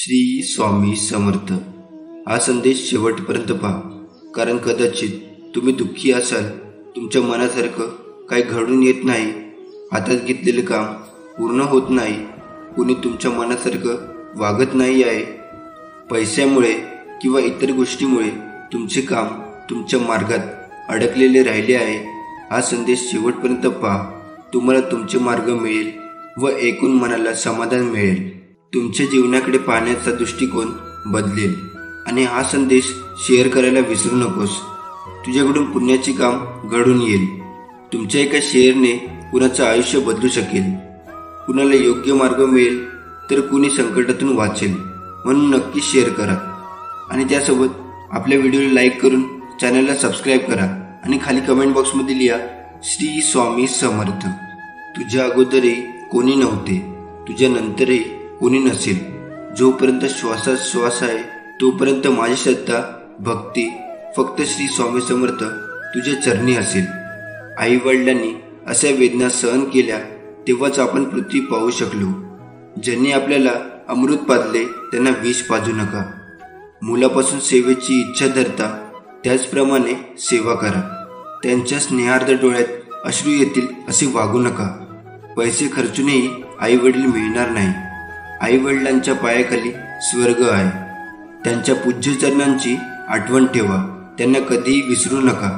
श्री स्वामी समर्थ। हा संदेश शेवटपर्यंत पहा, कारण कदाचित तुम्ही दुःखी असाल, तुमच्या मनासारखं काही घडून येत नाही, हातात घेतलेलं काम पूर्ण होत नाही, कुणी तुमच्या मनासारखं वागत नाही आहे, पैशामुळे किंवा इतर गोष्टीमुळे तुमचे काम तुमच्या मार्गात अडकलेले राहिले आहे। हा संदेश शेवटपर्यंत पहा, तुम्हाला तुमचे मार्ग मिळेल व ऐकून मनाला समाधान मिळेल, तुमच्या जीवनाकडे पाहण्याचा दृष्टिकोन बदलेल। आणि हा संदेश शेअर करायला विसरू नकोस। तुझ्याकडून पुण्याचे काम घडून येईल। तुमच्या एका शेअरने कुणाचं आयुष्य बदलू शकेल, कुणाला योग्य मार्ग मिळेल तर कुणी संकटातून वाचेल। म्हणून नक्की शेअर करा आणि त्यासोबत आपल्या व्हिडिओला लाईक करून चॅनलला सबस्क्राईब करा आणि खाली कमेंट बॉक्समध्ये लिहा श्री स्वामी समर्थ। तुझ्या अगोदरही कोणी नव्हते, तुझ्या नंतरही कोणी नसेल। जोपर्यंत श्वासात श्वास आहे तोपर्यंत माझी श्रद्धा भक्ती फक्त श्री स्वामी समर्थ तुझ्या चरणी असेल। आई वडिलांनी अशा वेदना सहन केल्या तेव्हाच आपण पृथ्वी पाहू शकलो। ज्यांनी आपल्याला अमृत पाजले त्यांना विष पाजू नका। मुलापासून सेवेची इच्छा धरता त्याचप्रमाणे सेवा करा। त्यांच्या स्नेहार्द डोळ्यात अश्रू येतील असे वागू नका। पैसे खर्चूनही आई वडील मिळणार नाही। आई वडिलांच्या पायाखाली स्वर्ग आहे। त्यांच्या पूज्य चरणांची आठवण ठेवा, त्यांना कधीही विसरू नका।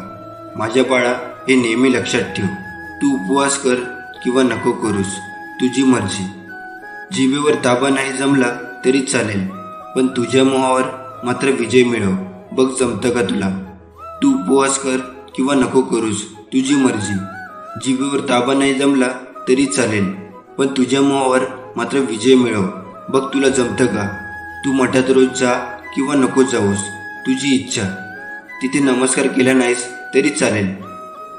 माझ्या बाळा, हे नेहमी लक्षात ठेव, तू उपवास कर किंवा नको करूस, तुझी मर्जी। जिभेवर ताबा नाही जमला तरी चालेल, पण तुझ्या मोहावर मात्र विजय मिळव। बघ जमतं का तुला? तू उपवास कर किंवा नको करूस, तुझी मर्जी। जिभेवर ताबा नाही जमला तरी चालेल, पण तुझ्या मोहावर मात्र विजय मिळव। बघ तुला जमतं का? तू मठात रोज जा किंवा नको जाऊस, तुझी इच्छा। तिथे नमस्कार केला नाहीस तरी चालेल,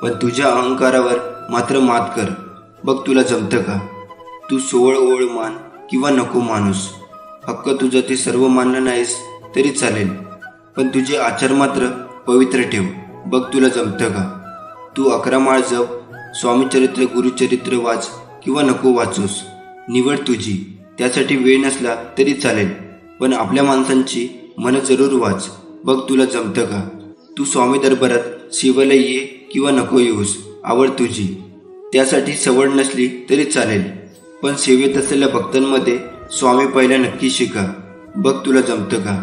पण तुझ्या अहंकारावर मात्र मात कर। बघ तुला जमतं का? तू सोवळ ओळ मान किंवा नको माणूस, हक्क तुझा ते सर्व मानलं नाहीस तरी चालेल, पण तुझे आचार मात्र पवित्र ठेव। बघ तुला जमतं का? तू 11 माळ जप, स्वामीचरित्र गुरुचरित्र वाच किंवा नको वाचूस, निवड तुझी। त्यासाठी वेळ नसला तरी चालेल, पण आपल्या माणसांची मन जरूर वाच। बघ तुला जमतं का? तू स्वामी दरबारात सेवेला ये किंवा नको येऊस, आवड तुझी। त्यासाठी सवड नसली तरी चालेल, पण सेवेत असलेल्या भक्तांमध्ये स्वामी पहिला नक्की शिका। बघ तुला जमतं का?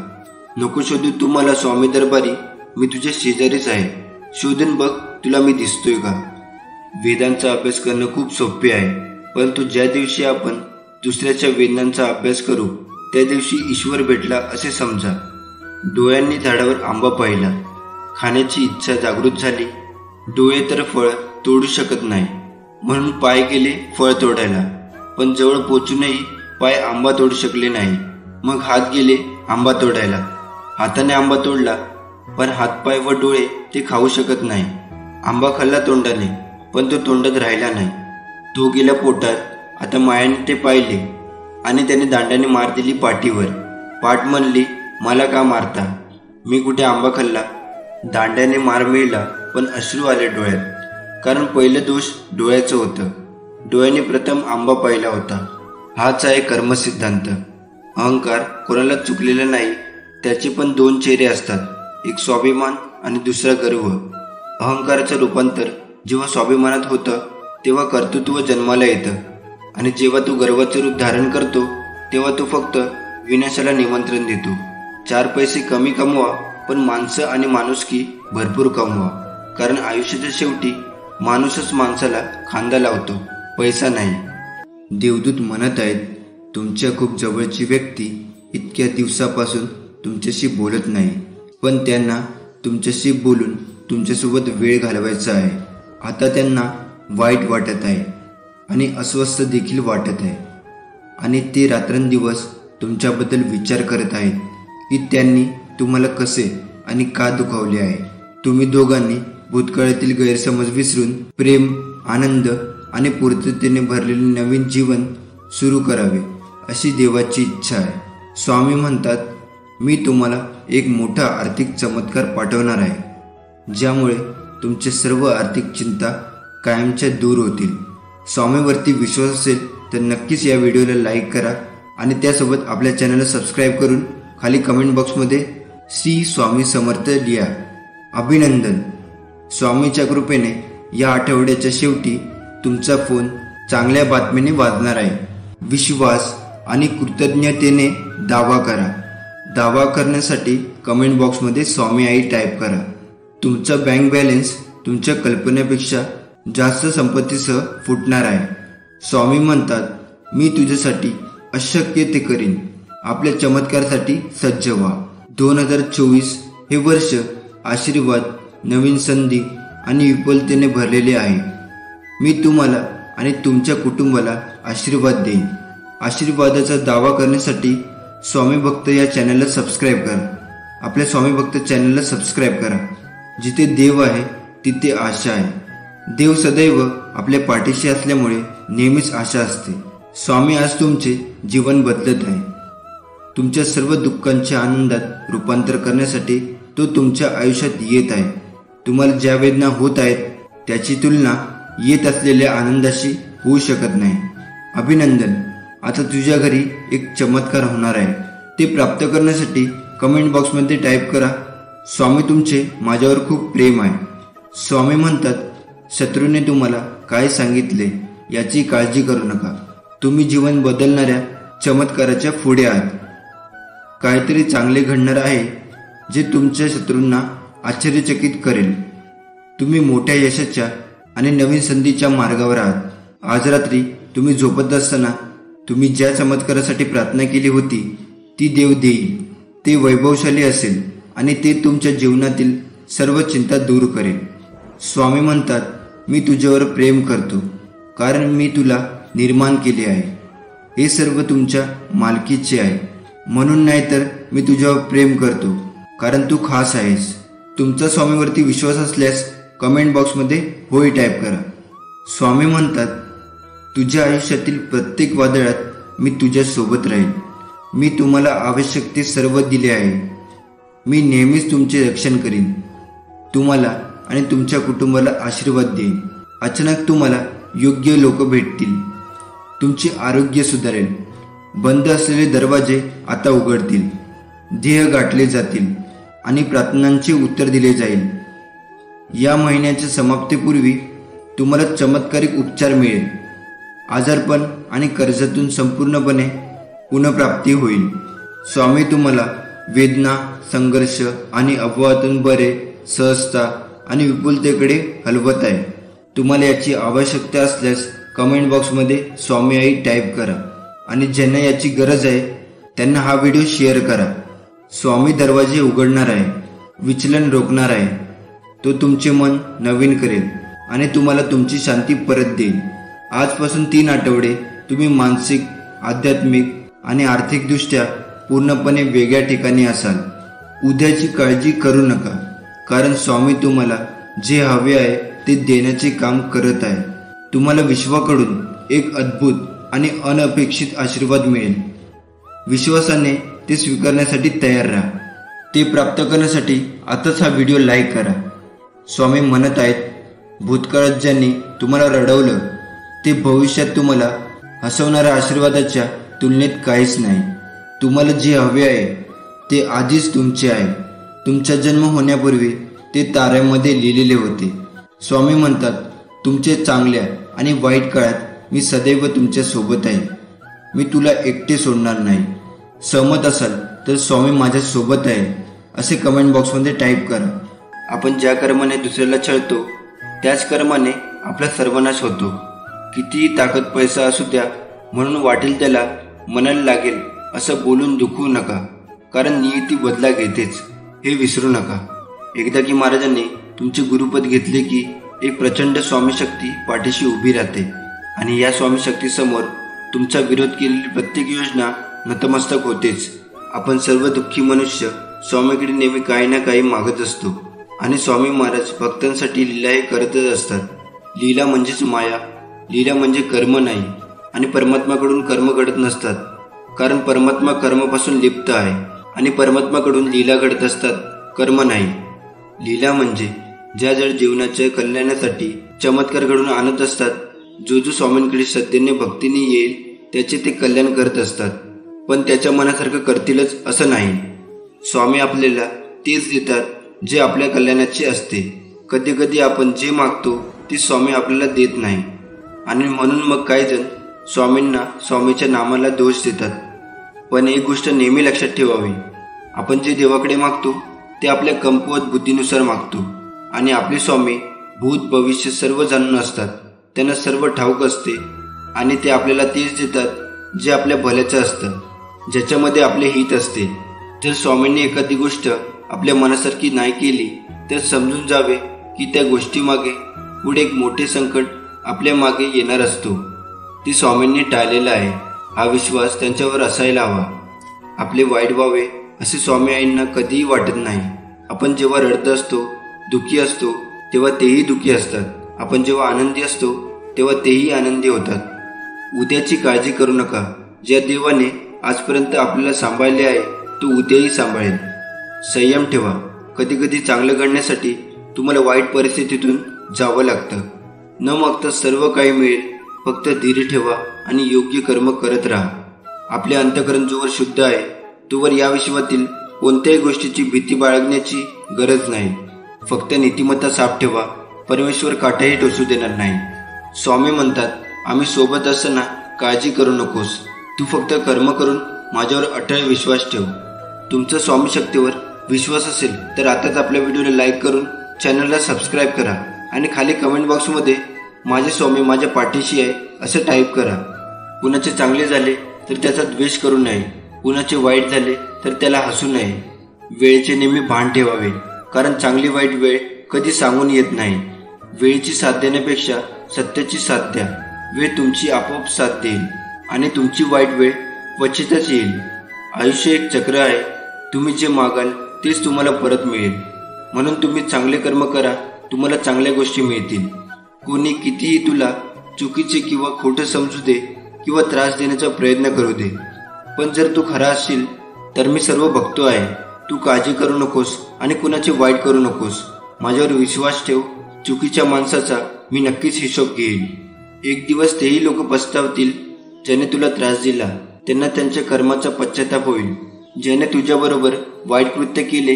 नको शोधू तू मला स्वामी दरबारी, मी तुझ्या शेजारीच आहे, शोधून बघ तुला मी दिसतोय का? वेदांचा अभ्यास करणं खूप सोपे आहे, परंतु ज्या दिवशी आपण दुसऱ्याच्या वेदनांचा अभ्यास करू त्या दिवशी ईश्वर भेटला असे समजा। डोळ्यांनी झाडावर आंबा पाहिला, खाण्याची इच्छा जागृत झाली, डोळे तर फळ तोडू शकत नाही, म्हणून पाय गेले फळ तोडायला, पण जवळ पोचूनही पाय आंबा तोडू शकले नाही। मग हात गेले आंबा तोडायला, हाताने आंबा तोडला, पण हातपाय व डोळे ते खाऊ शकत नाही। आंबा खाल्ला तोंडाने, पण तो तोंडात राहिला नाही, तो गेला पोटात। आता मायाने ते पाहिले आणि त्याने दांड्याने मार दिली पाठीवर। पाठ म्हणली, मला का मारता? मी कुठे आंबा खाल्ला? दांड्याने मार मिळाला, पण अश्रू आले डोळ्यात, कारण पहिलं दोष डोळ्याचं होतं। डोळ्याने प्रथम आंबा पाहिला होता। हाच आहे कर्मसिद्धांत। अहंकार कोणाला चुकलेला नाही, त्याचे पण 2 चेहरे असतात, एक स्वाभिमान आणि दुसरा गर्व। अहंकाराचं रूपांतर जेव्हा स्वाभिमानात होतं तेव्हा कर्तृत्व जन्माला येतं, आणि जेव्हा तो गर्वाचं रूप धारण करतो तेव्हा तो फक्त विनाशाला निमंत्रण देतो। 4 पैसे कमी कमवा, पण माणसं आणि माणुसकी भरपूर कमवा, कारण आयुष्याच्या शेवटी माणूसच माणसाला खांदा लावतो, पैसा नाही। देवदूत म्हणत आहेत, तुमच्या खूप जवळची व्यक्ती इतक्या दिवसापासून तुमच्याशी बोलत नाही, पण त्यांना तुमच्याशी बोलून तुमच्यासोबत वेळ घालवायचा आहे। आता त्यांना वाईट वाटत आहे आणि अस्वस्थ देखील वाटत आहे, आणि ते रात्रंदिवस तुमच्याबद्दल विचार करत आहेत की त्यांनी तुम्हाला कसे आणि का दुखावले आहे। तुम्ही दोघांनी भूतकाळातील गैरसमज विसरून प्रेम, आनंद आणि पूर्ततेने भरलेले नवीन जीवन सुरू करावे अशी देवाची इच्छा आहे। स्वामी म्हणतात, मी तुम्हाला एक मोठा आर्थिक चमत्कार पाठवणार आहे, ज्यामुळे तुमचे सर्व आर्थिक चिंता कायमच्या दूर होतील। स्वामीवरती विश्वास असेल तर नक्कीच या व्हिडिओला लाईक करा आणि त्यासोबत आपल्या चॅनलला सबस्क्राईब करून खाली कमेंट बॉक्समध्ये श्री स्वामी समर्थ लिहा. अभिनंदन. स्वामीच्या कृपेने या आठवड्याच्या शेवटी तुमचा फोन चांगल्या बातमीने वाजणार आहे. विश्वास आणि कृतज्ञतेने दावा करा. दावा करण्यासाठी कमेंट बॉक्समध्ये स्वामी आई टाईप करा. तुमचा बँक बॅलन्स तुमच्या कल्पनेपेक्षा जास्त संपत्तीसह फुटणार आहे. स्वामी म्हणतात, मी तुझ्यासाठी अशक्य ते करीन. आपल्या चमत्कारासाठी सज्ज व्हा. 2024 हे वर्ष आशीर्वाद, नवीन संधी आणि विपुलतेने भरलेले आहे. मी तुम्हाला आणि तुमच्या कुटुंबाला आशीर्वाद देईन. आशीर्वादाचा दावा करण्यासाठी स्वामी भक्त या चॅनलला सबस्क्राईब करा. आपल्या स्वामी भक्त चॅनलला सबस्क्राईब करा. जिथे देव आहे तिथे आशा आहे. देव सदैव आपल्या पाठीशी असल्यामुळे नेहमीच आशा असते. स्वामी आज तुमचे जीवन बदलत आहे. तुमच्या सर्व दुःखांच्या आनंदात रूपांतर करण्यासाठी तो तुमच्या आयुष्यात येत आहे. तुम्हाला ज्या वेदना होत आहेत त्याची तुलना येत असलेल्या आनंदाशी होऊ शकत नाही. अभिनंदन. आता तुझ्या घरी एक चमत्कार होणार आहे. ते प्राप्त करण्यासाठी कमेंट बॉक्समध्ये टाईप करा, स्वामी तुमचे माझ्यावर खूप प्रेम आहे. स्वामी म्हणतात, शत्रूने तुम्हाला काय सांगितले याची काळजी करू नका. तुम्ही जीवन बदलणाऱ्या चमत्काराच्या पुढे आहात. काहीतरी चांगले घडणार आहे जे तुमच्या शत्रूंना आश्चर्यचकित करेल. तुम्ही मोठ्या यशाच्या आणि नवीन संधीच्या मार्गावर आहात. आज रात्री तुम्ही झोपत असताना तुम्ही ज्या चमत्कारासाठी प्रार्थना केली होती ती देव देईल. ते वैभवशाली असेल आणि ते तुमच्या जीवनातील सर्व चिंता दूर करेल. स्वामी म्हणतात, मी तुझ्यावर प्रेम करतो कारण मी तुला निर्माण केले आहे. हे सर्व तुमच्या मालकीचे आहे. म्हणून नाही तर मी तुझ्यावर प्रेम करतो कारण तू खास आहेस. तुमचा स्वामीवरती विश्वास असल्यास कमेंट बॉक्समध्ये होय टाईप करा. स्वामी म्हणतात, तुझ्या आयुष्यातील प्रत्येक वादळात मी तुझ्या सोबत राहील. मी तुम्हाला आवश्यक ते सर्व दिले आहे. मी नेहमीच तुमचे रक्षण करीन. तुम्हाला आणि तुमच्या कुटुंबाला आशीर्वाद देईन. अचानक तुम्हाला योग्य लोक भेटतील. तुमचे आरोग्य सुधारेल. बंद असलेले दरवाजे आता उघडतील. ध्येय गाठले जातील आणि प्रार्थनांचे उत्तर दिले जाईल. या महिन्याच्या समाप्तीपूर्वी तुम्हाला चमत्कारिक उपचार मिळेल. आजारपण आणि कर्जातून संपूर्णपणे पुनर्प्राप्ती होईल. स्वामी तुम्हाला वेदना, संघर्ष आणि अपवादातून बरे, सहजता आणि विपुलतेकडे हलवत आहे. तुम्हाला याची आवश्यकता असल्यास कमेंट बॉक्समध्ये स्वामी आई टाईप करा आणि ज्यांना याची गरज आहे त्यांना हा व्हिडिओ शेअर करा. स्वामी दरवाजे उघडणार आहे, विचलन रोखणार आहे. तो तुमचे मन नवीन करेल आणि तुम्हाला तुमची शांती परत देईल. आजपासून 3 आठवडे तुम्ही मानसिक, आध्यात्मिक आणि आर्थिकदृष्ट्या पूर्णपणे वेगळ्या ठिकाणी असाल. उद्याची काळजी करू नका कारण स्वामी तुम्हाला जे हवे आहे ते देण्याचे काम करत आहे. तुम्हाला विश्वाकडून एक अद्भुत आणि अनपेक्षित आशीर्वाद मिळेल. विश्वासाने ते स्वीकारण्यासाठी तयार राहा. ते प्राप्त करण्यासाठी आताच हा व्हिडिओ लाईक करा. स्वामी म्हणत आहेत, भूतकाळात ज्यांनी तुम्हाला रडवलं ते भविष्यात तुम्हाला हसवणाऱ्या आशीर्वादाच्या तुलनेत काहीच नाही. तुम्हाला जे हवे आहे ते आधीच तुमचे आहे. तुमचा जन्म होण्यापूर्वी ते ताऱ्यामध्ये लिहिलेले होते. स्वामी म्हणतात, तुमच्या चांगल्या आणि वाईट काळात मी सदैव तुमच्या सोबत आहे. मी तुला एकटे सोडणार नाही. सहमत असाल तर स्वामी माझ्या सोबत आहे असे कमेंट बॉक्समध्ये टाईप करा. आपण ज्या कर्माने दुसऱ्याला छळतो त्याच कर्माने आपला सर्वनाश होतो. कितीही ताकद पैसा असू द्या म्हणून वाटेल त्याला मनाला लागेल असं बोलून दुखवू नका कारण नियती बदला घेतेच हे विसरू नका. एकदा की महाराजांनी तुमचे गुरुपद घेतले की एक प्रचंड स्वामी शक्ती पाठीशी उभी राहते आणि या स्वामी शक्तीसमोर तुमचा विरोध केलेली प्रत्येक योजना नतमस्तक होतेच. आपण सर्व दुःखी मनुष्य स्वामीकडे नेहमी काही ना काही मागत असतो आणि स्वामी महाराज भक्तांसाठी लीलाही करतच असतात. लीला म्हणजेच माया, लीला म्हणजे कर्म नाही आणि परमात्माकडून कर्म घडत नसतात कारण परमात्मा कर्मापासून लिप्त आहे आणि परमात्माकडून लीला घडत असतात, कर्म नाही. लीला म्हणजे ज्या जड जीवनाच्या कल्याणासाठी चमत्कार घडून आणत असतात. जो स्वामींकडे श्रद्धेने भक्तीने येईल त्याचे ते कल्याण करत असतात. पण त्याच्या मनासारखं करतीलच असं नाही. स्वामी आपल्याला तेच देतात जे आपल्या कल्याणाचे असते. कधी कधी आपण जे मागतो ते स्वामी आपल्याला देत नाही आणि म्हणून मग काही जण स्वामींना स्वामीच्या नामाला दोष देतात. पण एक गोष्ट नेहमी लक्षात ठेवावी, आपण जे देवाकडे मागतो ते आपल्या कमकुवत बुद्धीनुसार मागतो आणि आपले स्वामी भूत भविष्य सर्व जाणून असतात. त्यांना सर्व ठाऊक असते आणि ते आपल्याला तेच देतात जे आपल्या भल्याचं असतं, ज्याच्यामध्ये आपले हित असते. जर स्वामींनी एखादी गोष्ट आपल्या मनासारखी नाही केली तर समजून जावे की त्या गोष्टीमागे पुढे एक मोठे संकट आपल्या मागे येणार असतो. ती स्वामींनी टाळलेला आहे हा विश्वास त्यांच्यावर असायला हवा. आपले वाईट व्हावे असे स्वामी आईंना कधीही वाटत नाही. आपण जेव्हा रडत असतो, दुःखी असतो, तेव्हा तेही दुःखी असतात. आपण जेव्हा आनंदी असतो तेव्हा तेही आनंदी होतात. उद्याची काळजी करू नका. ज्या देवाने आजपर्यंत आपल्याला सांभाळले आहे तो उद्याही सांभाळेल. संयम ठेवा. कधी कधी चांगलं घडण्यासाठी तुम्हाला वाईट परिस्थितीतून जावं लागतं. न मागता सर्व काही मिळेल. फक्त धीर ठेवा आणि योग्य कर्म करत राहा. आपले अंतःकरण जोवर शुद्ध आहे तोवर या विश्वातील कोणत्याही गोष्टीची भीती बाळगण्याची गरज नाही. फक्त नीतिमत्ता साफ ठेवा. परमेश्वर काटाही टोचू देणार नाही. स्वामी म्हणतात, आम्ही सोबत असताना काळजी करू नकोस. तू फक्त कर्म करून माझ्यावर अटळ विश्वास ठेव. तुमचा स्वामी शक्तीवर विश्वास असेल तर आताच आपल्या व्हिडिओला लाईक करून चॅनलला सबस्क्राईब करा आणि खाली कमेंट बॉक्समध्ये माझे स्वामी माझ्या पाठीशी आहे असं टाईप करा. कुणाचे चांगले झाले तर त्याचा द्वेष करू नये. कुणाचे वाईट झाले तर त्याला हसू नये. वेळेचे नेहमी भान ठेवावे, कारण चांगली वाईट वेळ कधी सांगून येत नाही. वेळेची साथ देण्यापेक्षा सत्याची साथ द्या. वेळ तुमची आपोआप साथ देईल आणि तुमची वाईट वेळ क्वचितच येईल. आयुष्य एक चक्र आहे. तुम्ही जे मागाल तेच तुम्हाला परत मिळेल. म्हणून तुम्ही चांगले कर्म करा, तुम्हाला चांगल्या गोष्टी मिळतील. कोणी कितीही तुला चुकीचे किंवा खोटं समजू दे किंवा त्रास देण्याचा प्रयत्न करू दे, पण जर तू खरा असशील तर मी सर्व बघतो आहे. तू काळजी करू नकोस आणि कुणाचे वाईट करू नकोस. माझ्यावर विश्वास ठेव. चुकीच्या माणसाचा मी नक्कीच हिशोब घेईन. एक दिवस तेही लोक पस्तावतील ज्याने तुला त्रास दिला. त्यांना त्यांच्या कर्माचा पश्चाताप होईल. ज्याने तुझ्याबरोबर वाईट कृत्य केले,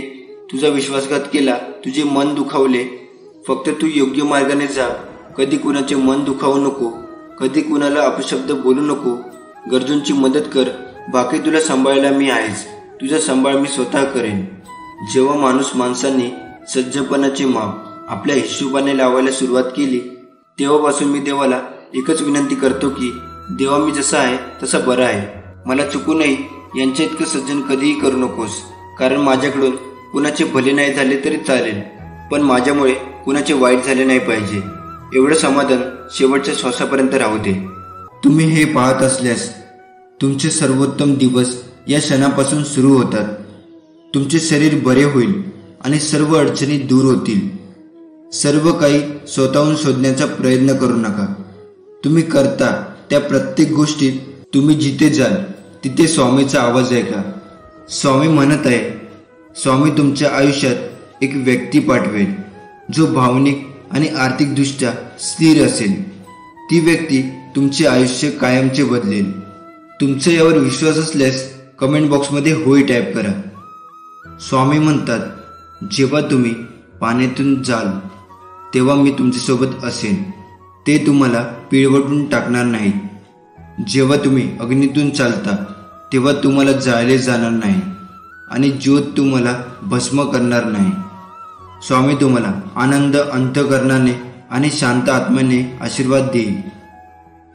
तुझा विश्वासघात केला, तुझे मन दुखावले, फक्त तू योग्य मार्गाने जा. कधी कुणाचे मन दुखावू नको. कधी कुणाला अपशब्द बोलू नको. गरजूंची मदत कर. बाकी तुला सांभाळायला मी आहेच. तुझा सांभाळ मी स्वतः करेन. जेव्हा माणूस माणसांनी सज्जपणाची माप आपल्या हिशोबाने लावायला सुरुवात केली तेव्हापासून मी देवाला एकच विनंती करतो की देवा, मी जसा आहे तसा बरा आहे. मला चुकूनही यांच्या इतकं सज्जन कधीही करू नकोस. कारण माझ्याकडून कुणाचे भले नाही झाले तरी चालेल, पण माझ्यामुळे कुणाचे वाईट झाले नाही पाहिजे. एवढं समाधान शेवटच्या श्वासापर्यंत राहू दे. तुम्ही हे पाहत असल्यास तुमचे सर्वोत्तम दिवस या क्षणापासून सुरू होतात. तुमचे शरीर बरे होईल आणि सर्व अडचणी दूर होतील. सर्व काही स्वतःहून शोधण्याचा प्रयत्न करू नका. तुम्ही करता त्या प्रत्येक गोष्टीत तुम्ही जिथे जाल तिथे स्वामीचा आवाज ऐका. स्वामी म्हणत आहे, स्वामी तुमच्या आयुष्यात एक व्यक्ती पाठवेल जो भावनिक आणि आर्थिकदृष्ट्या स्थिर असेल. ती व्यक्ती तुमचे आयुष्य कायमचे बदलेल. तुमचा यावर विश्वास असल्यास कमेंट बॉक्समध्ये होय टाईप करा. स्वामी म्हणतात, जेव्हा तुम्ही पाण्यातून जाल तेव्हा मी तुमच्यासोबत असेन. ते तुम्हाला पिळवटून टाकणार नाहीत. जेव्हा तुम्ही अग्नीतून चालता तेव्हा तुम्हाला जाळले जाणार नाही आणि ज्योत तुम्हाला भस्म करणार नाही. स्वामी तुम्हाला आनंद अंतःकरणाने आणि शांत आत्म्याने आशीर्वाद देईल.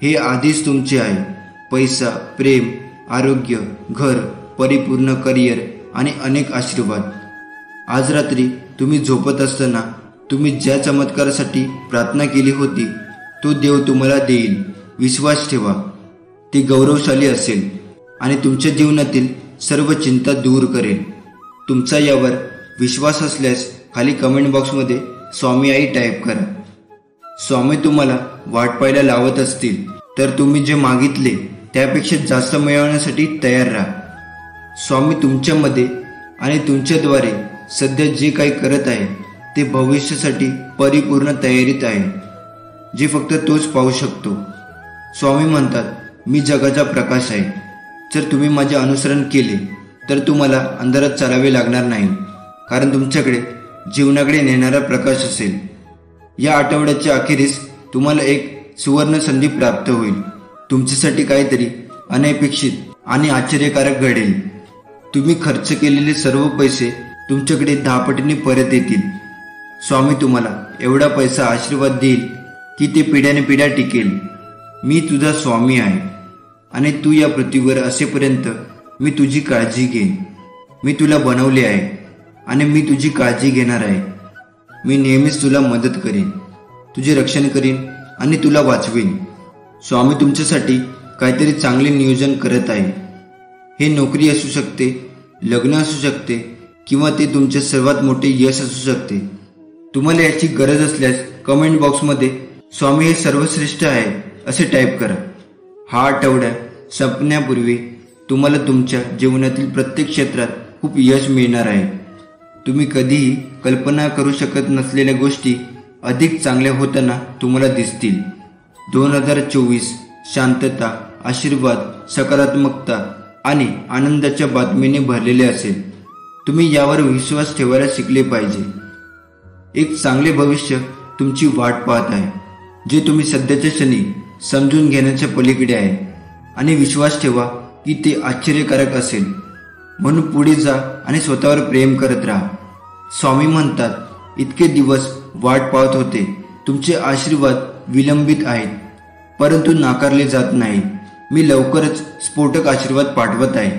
हे आधीच तुमचे आहे. पैसा, प्रेम, आरोग्य, घर, परिपूर्ण करिअर आणि अनेक आशीर्वाद. आज रात्री तुम्ही झोपत असताना तुम्ही ज्या चमत्कारासाठी प्रार्थना केली होती तो देव तुम्हाला देईल. विश्वास ठेवा. ते गौरवशाली असेल आणि तुमच्या जीवनातील सर्व चिंता दूर करेल. तुमचा यावर विश्वास असल्यास खाली कमेंट बॉक्समध्ये स्वामी आई टाईप करा. स्वामी तुम्हाला वाट पाहायला लावत असतील तर तुम्ही जे मागितले त्यापेक्षा जास्त मिळवण्यासाठी तयार राहा. स्वामी तुमच्यामध्ये आणि तुमच्याद्वारे सध्या जे काही करत आहे ते भविष्यासाठी परिपूर्ण तयारीत आहे, जे फक्त तोच पाहू शकतो. स्वामी म्हणतात, मी जगाचा प्रकाश आहे. जर तुम्ही माझे अनुसरण केले तर तुम्हाला अंधारात चालावे लागणार नाही, कारण तुमच्याकडे जीवनाकडे नेणारा प्रकाश असेल. या आठवड्याच्या अखेरीस तुम्हाला एक सुवर्ण संधी प्राप्त होईल. तुमच्यासाठी काहीतरी अनपेक्षित आणि आश्चर्यकारक घडेल. तुम्ही खर्च केलेले सर्व पैसे तुमच्याकडे 10 पटीने परत येतील. स्वामी तुम्हाला एवढा पैसा आशीर्वाद देईल की ते पिढ्याने पिढ्या टिकेल. मी तुझा स्वामी आहे आणि तू या पृथ्वीवर असेपर्यंत मी तुझी काळजी घेईन. मी तुला बनवले आहे आणि मी तुझी काळजी घेणार आहे. मी नेहमीच तुला मदत करीन, तुझे रक्षण करीन आणि तुला वाचवीन. स्वामी तुमच्यासाठी काहीतरी चांगले नियोजन करत आहे. हे नोकरी असू शकते, लग्न असू शकते किंवा ते तुमचे सर्वात मोठे यश असू शकते. तुम्हाला याची गरज असल्यास कमेंट बॉक्समध्ये स्वामी हे सर्वश्रेष्ठ आहे असे टाईप करा. हा आठवडा संपण्यापूर्वी तुम्हाला तुमच्या जीवनातील प्रत्येक क्षेत्रात खूप यश मिळणार आहे. तुम्ही कधीही कल्पना करू शकत नसलेल्या गोष्टी अधिक चांगल्या होताना तुम्हाला दिसतील. 2024 शांतता, आशीर्वाद, सकारात्मकता आणि आनंदाच्या बातमीने भरलेले असेल. तुम्ही यावर विश्वास ठेवायला शिकले पाहिजे. एक चांगले भविष्य तुमची वाट पाहत आहे, जे तुम्ही सध्याच्या क्षणी समजून घेण्याच्या पलीकडे आहे. आणि विश्वास ठेवा की ते आश्चर्यकारक असेल. म्हणून पुढे जा आणि स्वतःवर प्रेम करत राहा. स्वामी म्हणतात, इतके दिवस वाट पाहत होते. तुमचे आशीर्वाद विलंबित आहेत परंतु नाकारले जात नाही. मी लवकरच स्फोटक आशीर्वाद पाठवत आहे.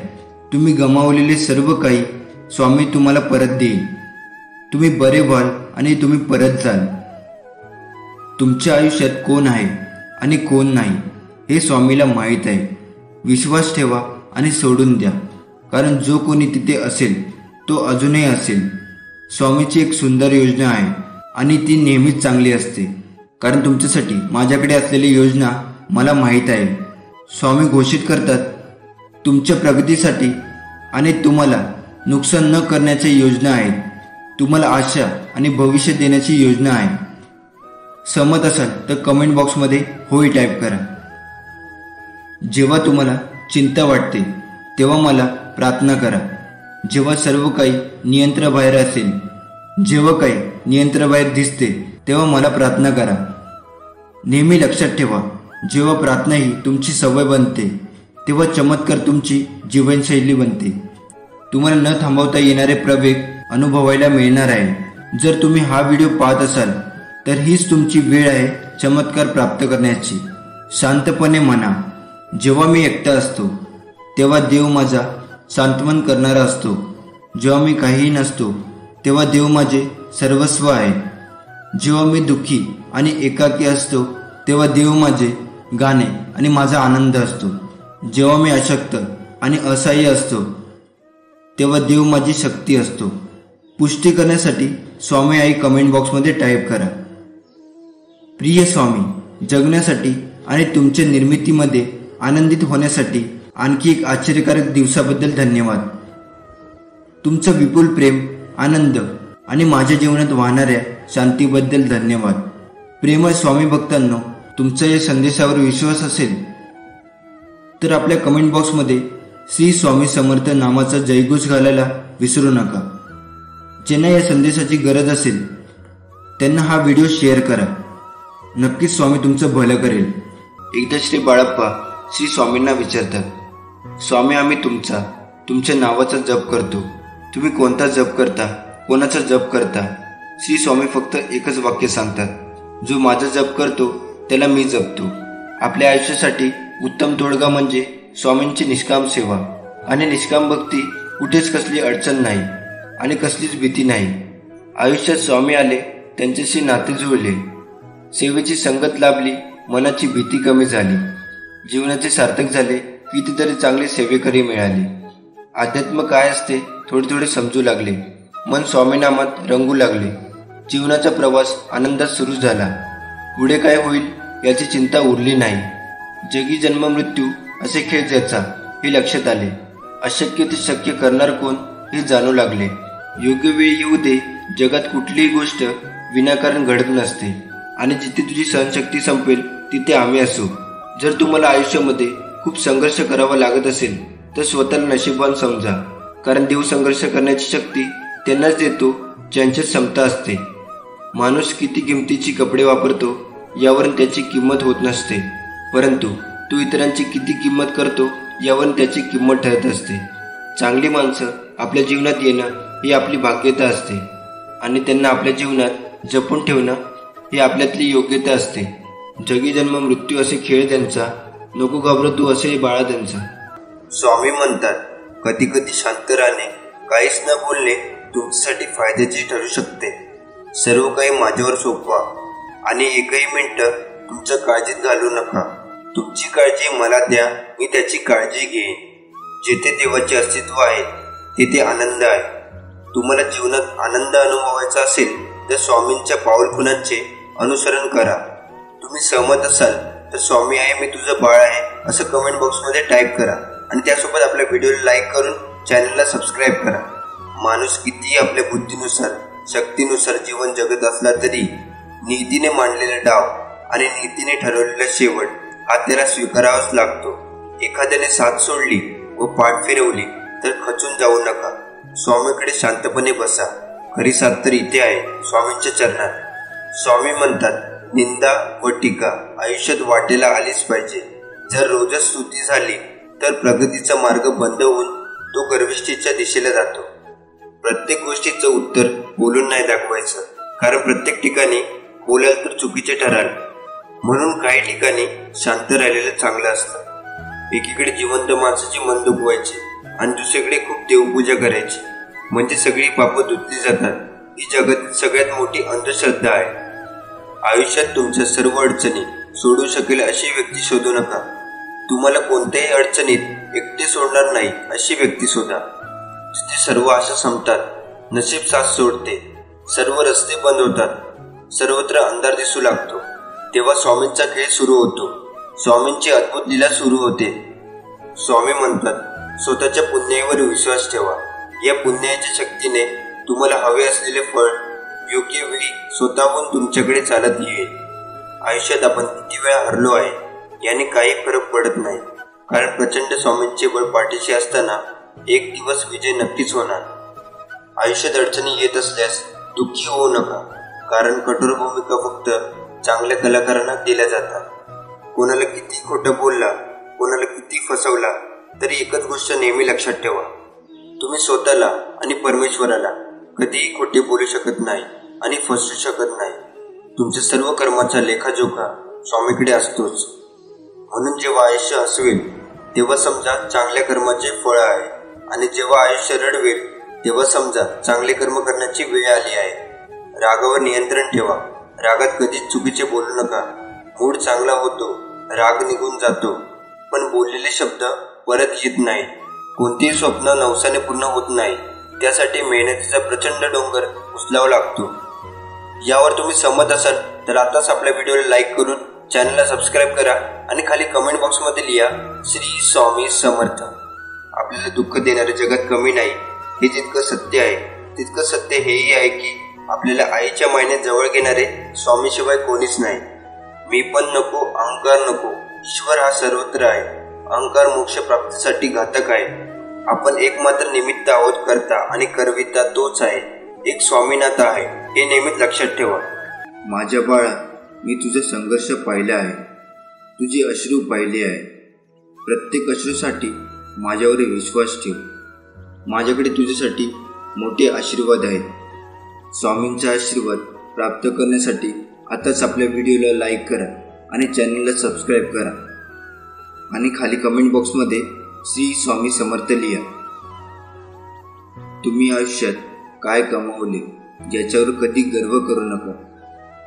तुम्ही गमावलेले सर्व काही स्वामी तुम्हाला परत देईल. तुम्ही बरे व्हाल आणि तुम्ही परत जाल. तुमच्या आयुष्यात कोण आहे आणि कोण नाही हे स्वामीला माहीत आहे. विश्वास ठेवा आणि सोडून द्या, कारण जो कोणी तिथे असेल तो अजूनही असेल. स्वामीची एक सुंदर योजना आहे आणि ती नेहमीच चांगली असते, कारण तुमच्यासाठी माझ्याकडे असलेली योजना मला माहीत आहे. स्वामी घोषित करतात, तुमच्या प्रगतीसाठी आणि तुम्हाला नुकसान न करण्याच्या योजना आहेत. तुम्हाला आशा आणि भविष्य देण्याची योजना आहे. सहमत असाल तर कमेंट बॉक्समध्ये होय टाईप करा. जेव्हा तुम्हाला चिंता वाटते तेव्हा मला प्रार्थना करा. जेव्हा सर्व काही नियंत्रणाबाहेर असेल, जेव्हा काही नियंत्रणाबाहेर दिसते तेव्हा मला प्रार्थना करा. नेहमी लक्षात ठेवा, जेव्हा प्रार्थना ही तुमची सवय बनते तेव्हा चमत्कार तुमची जीवनशैली बनते. तुम्हाला न थांबवता येणारे प्रवेग अनुभवायला मिळणार आहे. जर तुम्ही हा व्हिडिओ पाहत असाल तर हीच तुमची वेळ आहे चमत्कार प्राप्त करण्याची. शांतपणे म्हणा, जेव्हा मी एकटा असतो तेव्हा देव माझा सांत्वन करणारा असतो. जेव्हा मी काहीही नसतो तेव्हा देव माझे सर्वस्व आहे. जेव्हा मी दुःखी आणि एकाकी असतो तेव्हा देव माझे गाणे आणि माझा आनंद असतो. जेव्हा मी अशक्त आणि असहाय्य असतो तेव्हा देव माझी शक्ती असतो. पुष्टी करण्यासाठी स्वामी आई कमेंट बॉक्समध्ये टाईप करा. प्रिय स्वामी, जगण्यासाठी आणि तुमच्या निर्मितीमध्ये आनंदित होण्यासाठी आणखी एक आश्चर्यकारक दिवसाबद्दल धन्यवाद. तुमचं विपुल प्रेम, आनंद आणि माझ्या जीवनात वाहणाऱ्या शांतीबद्दल धन्यवाद. प्रेमळ स्वामी भक्तांनो, तुमचा या संदेशावर विश्वास असेल तर आपल्या कमेंट बॉक्समध्ये श्री स्वामी समर्थ नामाचा जयघोष घालायला विसरू नका. ज्यांना या संदेशाची गरज असेल त्यांना हा व्हिडिओ शेअर करा. नक्कीच स्वामी तुमचं भलं करेल. एकदा श्री बाळप्पा श्री स्वामींना विचारतात, स्वामी आम्ही तुमच्या नावाचा जप करतो. तुम्ही कोणता जप करता, कोणाचा जप करता? श्री स्वामी फक्त एकच वाक्य सांगतात, जो माझा जप करतो त्याला मी जपतो. आपल्या आयुष्यासाठी उत्तम तोडगा म्हणजे स्वामींची निष्काम सेवा आणि निष्काम भक्ती. कुठेच कसली अडचण नाही आणि कसलीच भीती नाही. आयुष्यात स्वामी आले, त्यांच्याशी नाते जुळले, सेवेची संगत लाभली, मनाची भीती कमी झाली, जीवनाचे सार्थक झाले, कितीतरी चांगले सेवेकरी मिळाले. अध्यात्म काय असते थोडे थोडे समजू लागले. मन स्वामीनामात रंगू लागले. जीवनाचा प्रवास आनंदात सुरू झाला. पुढे काय होईल याची चिंता उरली नाही. जगी जन्म मृत्यू असे खेळ ज्याचा हे लक्षात आले. अशक्य ते शक्य करणार कोण हे जाणू लागले. योग्य वेळ येऊ दे. जगात कुठलीही गोष्ट विनाकारण घडत नसते आणि जिथे तुझी सहनशक्ती संपेल तिथे आम्ही असू. जर तुम्हाला आयुष्यामध्ये खूप संघर्ष करावा लागत असेल तर स्वतःला नशीबवान समजा, कारण देव संघर्ष करण्याची शक्ती त्यांनाच देतो ज्यांच्यात क्षमता असते. माणूस किती किमतीची कपडे वापरतो यावरून त्याची किंमत होत नसते, परंतु तो इतरांची किती किंमत करतो यावरून त्याची किंमत ठरत असते. चांगली माणसं आपल्या जीवनात येणं ही आपली भाग्यता असते आणि त्यांना आपल्या जीवनात जपून ठेवणं ही आपल्यातली योग्यता असते. जगी जन्म मृत्यू असे खेळ त्यांचा, नको घाबरू तू असे बाळा त्यांचा. स्वामी म्हणतात, कधी कधी शांत राहणे, काहीच न बोलणे तुमच्यासाठी फायद्याचे ठरू शकते. सर्व काही माझ्यावर सोपवा आणि एकही मिनिट तुमच्या काळजीत घालू नका. तुमची काळजी मला द्या, मी त्याची काळजी घेईन. जिथे देवाचे अस्तित्व आहे तिथे आनंद आहे. तुम्हाला जीवनात आनंद अनुभवायचा असेल तर स्वामींच्या पाऊलखुणांचे अनुसरण करा. तुम्ही सहमत असाल तर स्वामी आहे मी तुझं बाळ आहे असं कमेंट बॉक्समध्ये टाईप करा आणि त्यासोबत आपल्या व्हिडिओला लाईक करून चॅनलला सबस्क्राईब करा. माणूस कितीही आपल्या बुद्धीनुसार शक्तीनुसार जीवन जगत असला तरी नीतीने मांडलेला डाव आणि नीतीने ठरवलेला शेवट हा त्याला स्वीकारावाच लागतो. एखाद्याने साथ सोडली व पाठ फिरवली तर खचून जाऊ नका. स्वामीकडे शांतपणे बसा. खरी साथ तर इथे आहे, स्वामींच्या चरणात. स्वामी म्हणतात, निंदा व टीका आयुष्यात वाटेला आलीच पाहिजे. जर रोजच स्तुती झाली तर प्रगतीचा मार्ग बंद होऊन तो गर्विष्ठीच्या दिशेला जातो. प्रत्येक गोष्टीचं उत्तर बोलून नाही दाखवायचं, कारण प्रत्येक ठिकाणी बोलाल तर चुकीचे ठराल. म्हणून काही ठिकाणी शांत राहिलेलं चांगलं असतं. एकीकडे जिवंत माणसाची मन दुखवायची आणि दुसरीकडे खूप देवपूजा करायची, म्हणजे सगळी पापं धुतली जातात. ही जगातील सगळ्यात मोठी अंधश्रद्धा आहे. आयुष्यात तुमच्या सर्व अडचणी सोडू शकेल अशी व्यक्ती शोधू नका. तुम्हाला कोणत्याही अडचणीत एकटे सोडणार नाही अशी व्यक्ती शोधा. जिथे सर्व आशा संपतात, नशीब साथ सोडते, सर्व रस्ते बंद होतात, सर्वत्र अंधार दिसू लागतो, तेव्हा स्वामींचा खेळ सुरू होतो. स्वामींची अद्भुत लीला सुरू होते. स्वामी म्हणतात, स्वतःच्या पुण्याईवर विश्वास ठेवा. या पुण्याच्या शक्तीने तुम्हाला हवे असलेले फळ योग्य वेळी स्वतःहून तुमच्याकडे चालत येईल. आयुष्यात आपण किती वेळा हरलो आहे याने काही फरक पडत नाही, कारण प्रचंड स्वामींचे बळ पाठीशी असताना एक दिवस विजय नक्कीच होणार. आयुष्यात अडचणी येत असल्यास दुःखी होऊ नका, कारण कठोर भूमिका फक्त चांगल्या कलाकारांना दिल्या जातात. कोणाला किती खोटं बोलला, कोणाला किती फसवला, तरी एकच गोष्ट नेहमी लक्षात ठेवा, तुम्ही स्वतःला आणि परमेश्वराला कधीही खोटे बोलू शकत नाही आणि फसवू शकत नाही. तुमच्या सर्व कर्माचा लेखाजोखा स्वामीकडे असतोच. म्हणून जेव्हा आयुष्य हसवेल तेव्हा समजा चांगल्या कर्माचे फळ आहे, आणि जेव्हा आयुष्य रडवेल तेव्हा समजा चांगले कर्म करण्याची वेळ आली आहे. रागावर नियंत्रण ठेवा. रागात कधीच चुकीचे बोलू नका. मूड चांगला होतो, राग निघून जातो, पण बोललेले शब्द परत येत नाही. कोणतेही स्वप्न नवसाने पूर्ण होत नाही, त्यासाठी मेहनतीचा प्रचंड डोंगर उचलावा लागतो. यावर तुम्ही सहमत असाल तर आताच आपल्या व्हिडिओला लाईक करून चॅनलला सबस्क्राईब करा आणि खाली कमेंट बॉक्समध्ये लिहा, श्री स्वामी समर्थ. आपल्याला दुःख देणाऱ्या जगात कमी नाही, हे जितकं सत्य आहे तितकं सत्य हेही आहे की आपल्याला आईच्या मायेने जवळ घेणारे स्वामीशिवाय कोणीच नाही. मी पण नको, अहंकार नको, ईश्वर हा सर्वत्र आहे. अहंकार मोक्ष प्राप्तीसाठी घातक आहे. आपण एकमात्र निमित्त आहोत, करता आणि करविता तोच आहे. एक स्वामीनाथ आहे, हे नेहमीच लक्षात ठेवा. माझ्या बाळा, मी तुझा संघर्ष पाहिला आहे, तुझे अश्रू पाहिले आहे. प्रत्येक अश्रूसाठी माझ्यावर विश्वास ठेव. माझ्याकडे तुझ्यासाठी मोठे आशीर्वाद आहेत. स्वामींचा आशीर्वाद प्राप्त करण्यासाठी आताच आपल्या व्हिडिओला लाईक करा आणि चॅनलला सबस्क्राईब करा आणि खाली कमेंट बॉक्समध्ये श्री स्वामी समर्थ लिहा. तुम्ही आयुष्यात काय कमावले याच्यावर कधी गर्व करू नका,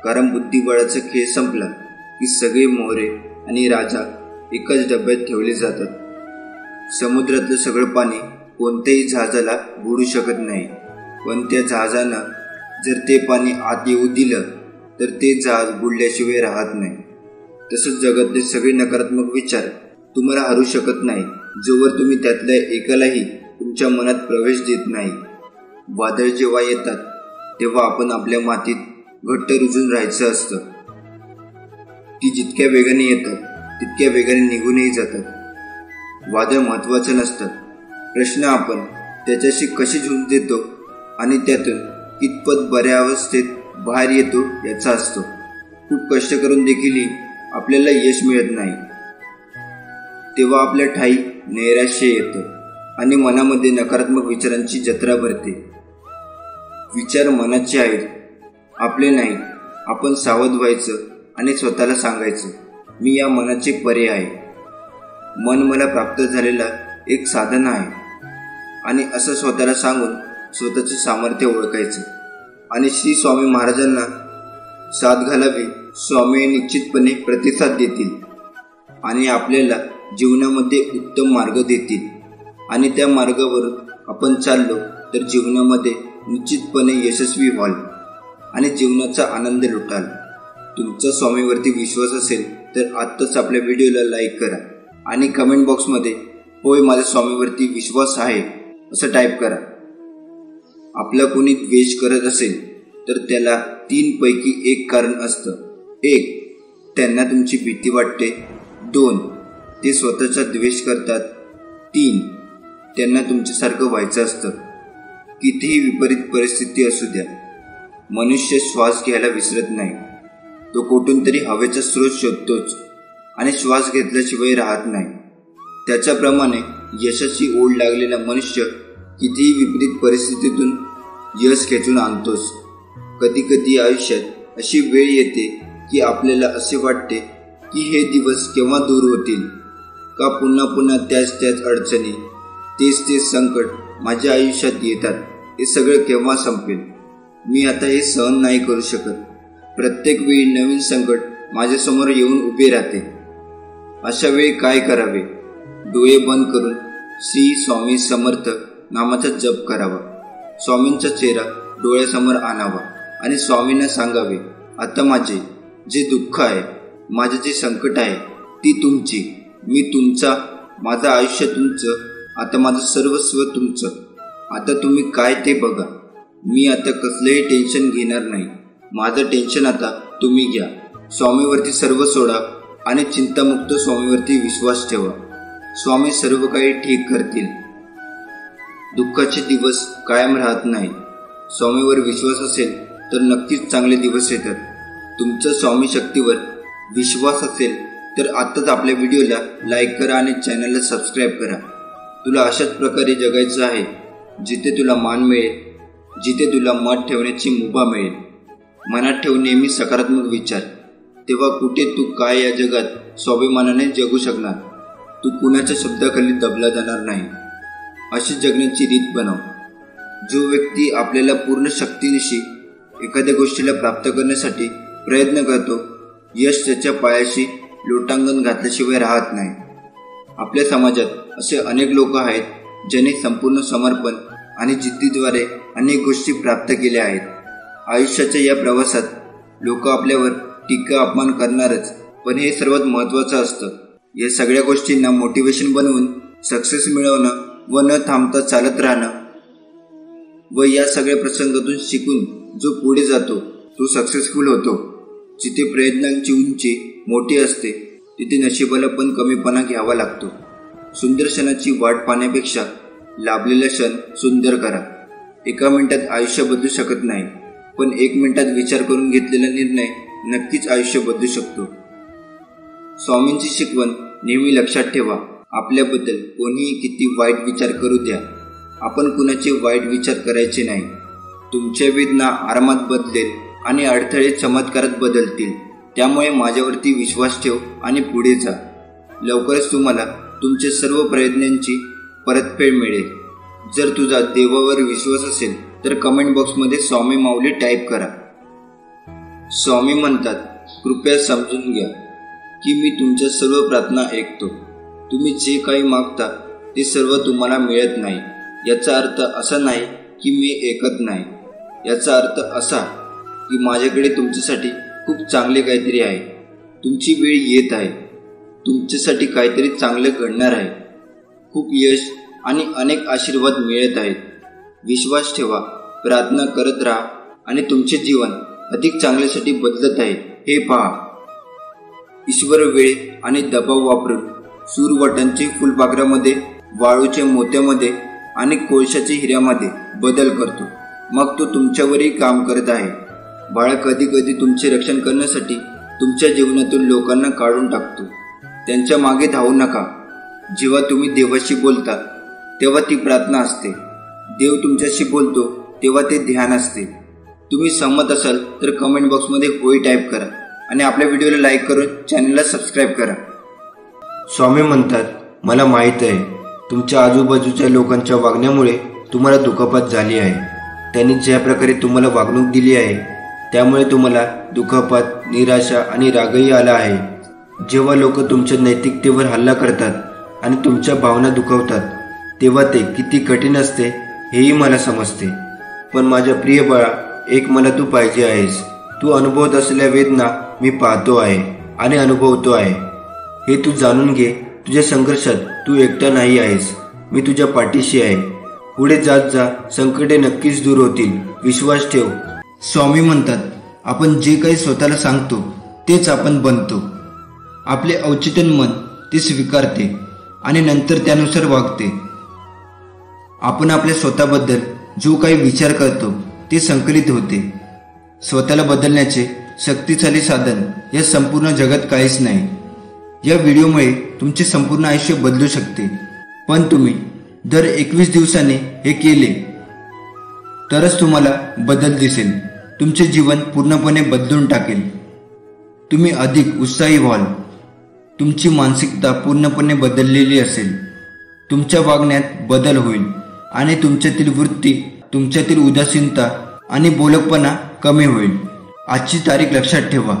कारण बुद्धिबळाचा खेळ संपला की सगळे मोहरे आणि राजा एकाच डब्यात ठेवले जातात. समुद्रातलं सगळं पाणी कोणत्याही जहाजाला बुडू शकत नाही, पण त्या जहाजानं जर ते पाणी आत येऊ दिलं तर ते जहाज बुडल्याशिवाय राहत नाही. तसंच जगातले सगळे नकारात्मक विचार तुम्हाला हरू शकत नाही, जोवर तुम्ही त्यातल्या एकालाही तुमच्या मनात प्रवेश देत नाही. वादळ जेव्हा येतात तेव्हा आपण आपल्या मातीत घट्ट रुजून राहायचं असतं. ती जितक्या वेगाने येतात तितक्या वेगाने निघूनही जातात. वादळ महत्त्वाचं नसतं. प्रश्न आपण त्याच्याशी कशी झुंज देतो आणि त्यातून कितपत बऱ्या अवस्थेत बाहेर येतो याचा असतो. खूप कष्ट करून देखील आपल्याला यश मिळत नाही तेव्हा आपल्या ठाई नैराश्य येतं आणि मनामध्ये नकारात्मक विचारांची जत्रा भरते. विचार मनाचे आहेत, आपले नाहीत. आपण सावध व्हायचं आणि स्वतःला सांगायचं, मी या मनाचे परे आहे. मन मला प्राप्त झालेला एक साधन आहे. आणि असं स्वतःला सांगून स्वतःचे सामर्थ्य ओळखायचं आणि श्री स्वामी महाराजांना साथ घालावी. स्वामी निश्चितपणे प्रतिसाद देतील आणि आपल्याला जीवनामध्ये उत्तम मार्ग देतील. आणि त्या मार्गावरून आपण चाललो तर जीवनामध्ये निश्चितपणे यशस्वी व्हाल आणि जीवनाचा आनंद लुटाल. तुमचा स्वामीवरती विश्वास असेल तर आत्ताच आपल्या व्हिडिओला लाईक करा आणि कमेंट बॉक्समध्ये होय माझ्या स्वामीवरती विश्वास आहे असं टाईप करा. आपला कोणी द्वेष करत असेल तर त्याला 3 पैकी 1 कारण असतं. 1. त्यांना तुमची भीती वाटते. 2. ते स्वतःचा द्वेष करतात. 3. त्यांना तुमच्यासारखं व्हायचं असतं. कितीही विपरीत परिस्थिती असू द्या, मनुष्य श्वास घ्यायला विसरत नाही. तो कुठून तरी हवेचा स्रोत शोधतोच आणि श्वास घेतल्याशिवाय राहत नाही. त्याच्याप्रमाणे यशाची ओढ लागलेला मनुष्य कितीही विपरीत परिस्थितीतून यश खेचून आणतोच. कधी कधी आयुष्यात अशी वेळ येते की आपल्याला असे वाटते की हे दिवस केव्हा दूर होतील, का पुन्हा पुन्हा त्याच अडचणी, तेच संकट माझ्या आयुष्यात येतात. हे सगळं केव्हा संपेल? मी आता हे सहन नाही करू शकत. प्रत्येक वेळी नवीन संकट माझ्यासमोर येऊन उभे राहते. अशा वेळी काय करावे? डोळे बंद करून श्री स्वामी समर्थ नामाचा जप करावा. स्वामींचा चेहरा डोळ्यासमोर आणावा आणि स्वामींना सांगावे, आता माझे जे दुःख आहे, माझे जे संकट आहे ती तुमची, मी तुमचा, माझं आयुष्य तुमचं, आता माझं सर्वस्व तुमचं. आता तुम्ही काय ते बघा. मी आता कसलंही टेन्शन घेणार नाही. माझं टेन्शन आता तुम्ही घ्या. स्वामीवरती सर्व सोडा आणि चिंतामुक्त स्वामीवरती विश्वास ठेवा. स्वामी सर्व काही ठीक करतील. दुःखाचे दिवस कायम राहत नाही. स्वामीवर विश्वास असेल तर नक्कीच चांगले दिवस येतात. तुमचा स्वामी शक्तीवर विश्वास असेल तर आत्ताच आपल्या व्हिडिओला लाईक करा आणि चॅनलला सबस्क्राईब करा. तुला अशाच प्रकारे जगायचं आहे जिथे तुला मान मिळेल, जिथे तुला मत ठेवण्याची मुभा मिळेल. मनात ठेव नेहमी सकारात्मक विचार. तेव्हा कुठे तू काय या जगात स्वाभिमानाने जगू शकणार. तू कुणाच्या शब्दाखाली दबला जाणार नाही. अशी जगण्याची रीत बनव. जो व्यक्ती आपल्याला पूर्ण शक्तीनिशी एखाद्या गोष्टीला प्राप्त करण्यासाठी प्रयत्न करतो, यश त्याच्या पायाशी लोटांगण घातल्याशिवाय राहत नाही. आपल्या समाजात असे अनेक लोक आहेत ज्यांनी संपूर्ण समर्पण आणि जिद्दीद्वारे अनेक गोष्टी प्राप्त केल्या आहेत. आयुष्याच्या या प्रवासात लोक आपल्यावर टीका अपमान करणारच, पण हे सर्वात महत्त्वाचं असतं. या सगळ्या गोष्टींना मोटिवेशन बनवून सक्सेस मिळवणं व न थांबता चालत राहणं व या सगळ्या प्रसंगातून शिकून जो पुढे जातो तो सक्सेसफुल होतो. जिथे प्रयत्नांची उंची मोठी असते तिथे नशिबाला पण कमीपणा घ्यावा लागतो. सुंदर क्षणाची वाट पाहण्यापेक्षा लाभलेला क्षण सुंदर करा. 1 मिनिटात आयुष्य बदलू शकत नाही, पण 1 मिनिटात विचार करून घेतलेला निर्णय नक्कीच आयुष्य बदलू शकतो. स्वामींची शिकवण नेहमी लक्षात ठेवा. आपल्याबद्दल कोणीही किती वाईट विचार करू द्या, आपण कुणाचे वाईट विचार करायचे नाही. तुमच्या वेदना आरामात बदलेल आणि अडथळे चमत्कारात बदलतील. त्यामुळे माझ्यावरती विश्वास ठेव आणि पुढे जा. लवकरच तुम्हाला तुमच्या सर्व प्रयत्नांची परतफेड मिळेल. जर तुझा देवावर विश्वास असेल तर कमेंट बॉक्समध्ये स्वामी माऊली टाईप करा. स्वामी म्हणतात, कृपया समजून घ्या की मी तुमच्या सर्व प्रार्थना ऐकतो. तुम्ही जे काही मागता ते सर्व तुम्हाला मिळत नाही. याचा अर्थ असा नाही की मी ऐकत नाही. याचा अर्थ असा की माझ्याकडे तुमच्यासाठी खूप चांगले काहीतरी आहे. तुमची वेळ येत आहे. तुमच्यासाठी काहीतरी चांगलं घडणार आहे. खूप यश आणि अनेक आशीर्वाद मिळत आहेत. विश्वास ठेवा, प्रार्थना करत राहा आणि तुमचे जीवन अधिक चांगल्यासाठी बदलत आहे हे पहा. ईश्वर वेळ आणि दबाव वापरून सूरवटांची फुलपाखरामध्ये, वाळूच्या मोत्यामध्ये आणि कोळशाच्या हिऱ्यामध्ये बदल करतो. मग तो तुमच्यावरही काम करत आहे. बाळा, कधी कधी तुमचे रक्षण करण्यासाठी तुमच्या जीवनातून लोकांना काढून टाकतो. त्यांच्या मागे धावू नका. जेव्हा तुम्ही देवाशी बोलता तेव्हा ती प्रार्थना असते. देव तुमच्याशी बोलतो तेव्हा ते ध्यान असते. तुम्ही सहमत असाल तर कमेंट बॉक्समध्ये होय टाईप करा आणि आपल्या व्हिडिओला लाईक करून चॅनलला सबस्क्राईब करा. स्वामी म्हणतात, मला माहीत आहे तुमच्या आजूबाजूच्या लोकांच्या वागण्यामुळे तुम्हाला दुखापत झाली आहे. त्यांनी ज्या प्रकारे तुम्हाला वागणूक दिली आहे त्यामुळे तुम्हाला दुखापत, निराशा आणि रागही आला आहे. जेव्हा लोक तुमच्या नैतिकतेवर हल्ला करतात आणि तुमच्या भावना दुखावतात तेव्हा ते किती कठीण असते हेही मला समजते. पण माझ्या प्रिय बाळा, एक मला तू पाहिजे आहेस. तू अनुभवत असलेल्या वेदना मी पाहतो आहे आणि अनुभवतो आहे. हे तू जाणून घे. तुझ्या संघर्षात तू एकटा नाही आहेस. मी तुझ्या पाठीशी आहे. पुढे जात जा. संकटे नक्कीच दूर होतील. विश्वास ठेव. स्वामी म्हणतात, आपण जे काही स्वतःला सांगतो तेच आपण बनतो. आपले अवचेतन मन ते स्वीकारते आणि नंतर त्यानुसार वागते. आपण आपल्या स्वतःबद्दल जो काही विचार करतो ते संकलित होते. स्वतःला बदलण्याचे शक्तिशाली साधन या संपूर्ण जगात काहीच नाही. या व्हिडिओमुळे तुमचे संपूर्ण आयुष्य बदलू शकते. पण तुम्ही दर 21 दिवसांनी हे केले तरच तुम्हाला बदल दिसेल. तुमचे जीवन पूर्णपणे बदलून टाकेल. तुम्ही अधिक उत्साही व्हाल. तुमची मानसिकता पूर्णपणे बदललेली असेल. तुमच्या वागण्यात बदल होईल आणि तुमच्यातील वृत्ती, तुमच्यातील उदासीनता आणि बोलकपणा कमी होईल. आजची तारीख लक्षात ठेवा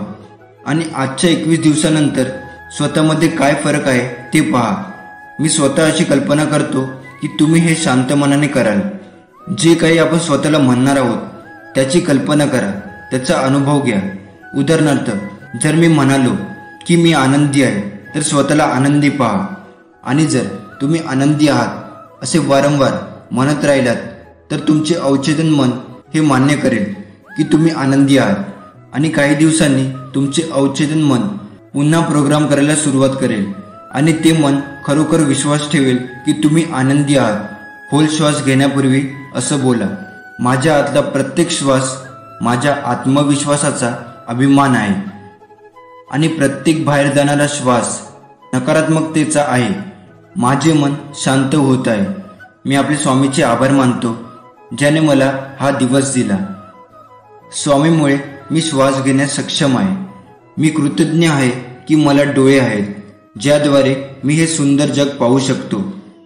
आणि आजच्या 21 दिवसानंतर स्वतःमध्ये काय फरक आहे ते पहा. मी स्वतः अशी कल्पना करतो की तुम्ही हे शांत मनाने कराल. जे काही आपण स्वतःला म्हणणार आहोत त्याची कल्पना करा, त्याचा अनुभव घ्या. उदाहरणार्थ, जर मी म्हणालो की मी आनंदी आहे तर स्वतःला आनंदी पहा. आणि जर तुम्ही आनंदी आहात असे वारंवार म्हणत राहिलात तर तुमचे अवचेतन मन हे मान्य करेल की तुम्ही आनंदी आहात. आणि काही दिवसांनी तुमचे अवचेतन मन पुन्हा प्रोग्राम करायला सुरुवात करेल आणि ते मन खरोखर विश्वास ठेवेल की तुम्ही आनंदी आहात. खोल श्वास घेण्यापूर्वी असं बोला, माझ्या आतला प्रत्येक श्वास माझ्या आत्मविश्वासाचा अभिमान आहे आणि प्रत्येक बाहेर जाणारा श्वास नकारात्मकतेचा आहे. माझे मन शांत होत आहे. मी आपले स्वामीचे आभार मानतो ज्याने मला हा दिवस दिला. स्वामीमुळे मी श्वास घेण्यास सक्षम आहे. मी कृतज्ञ आहे की मला डोळे आहेत ज्याद्वारे मी हे सुंदर जग पाहू शकतो.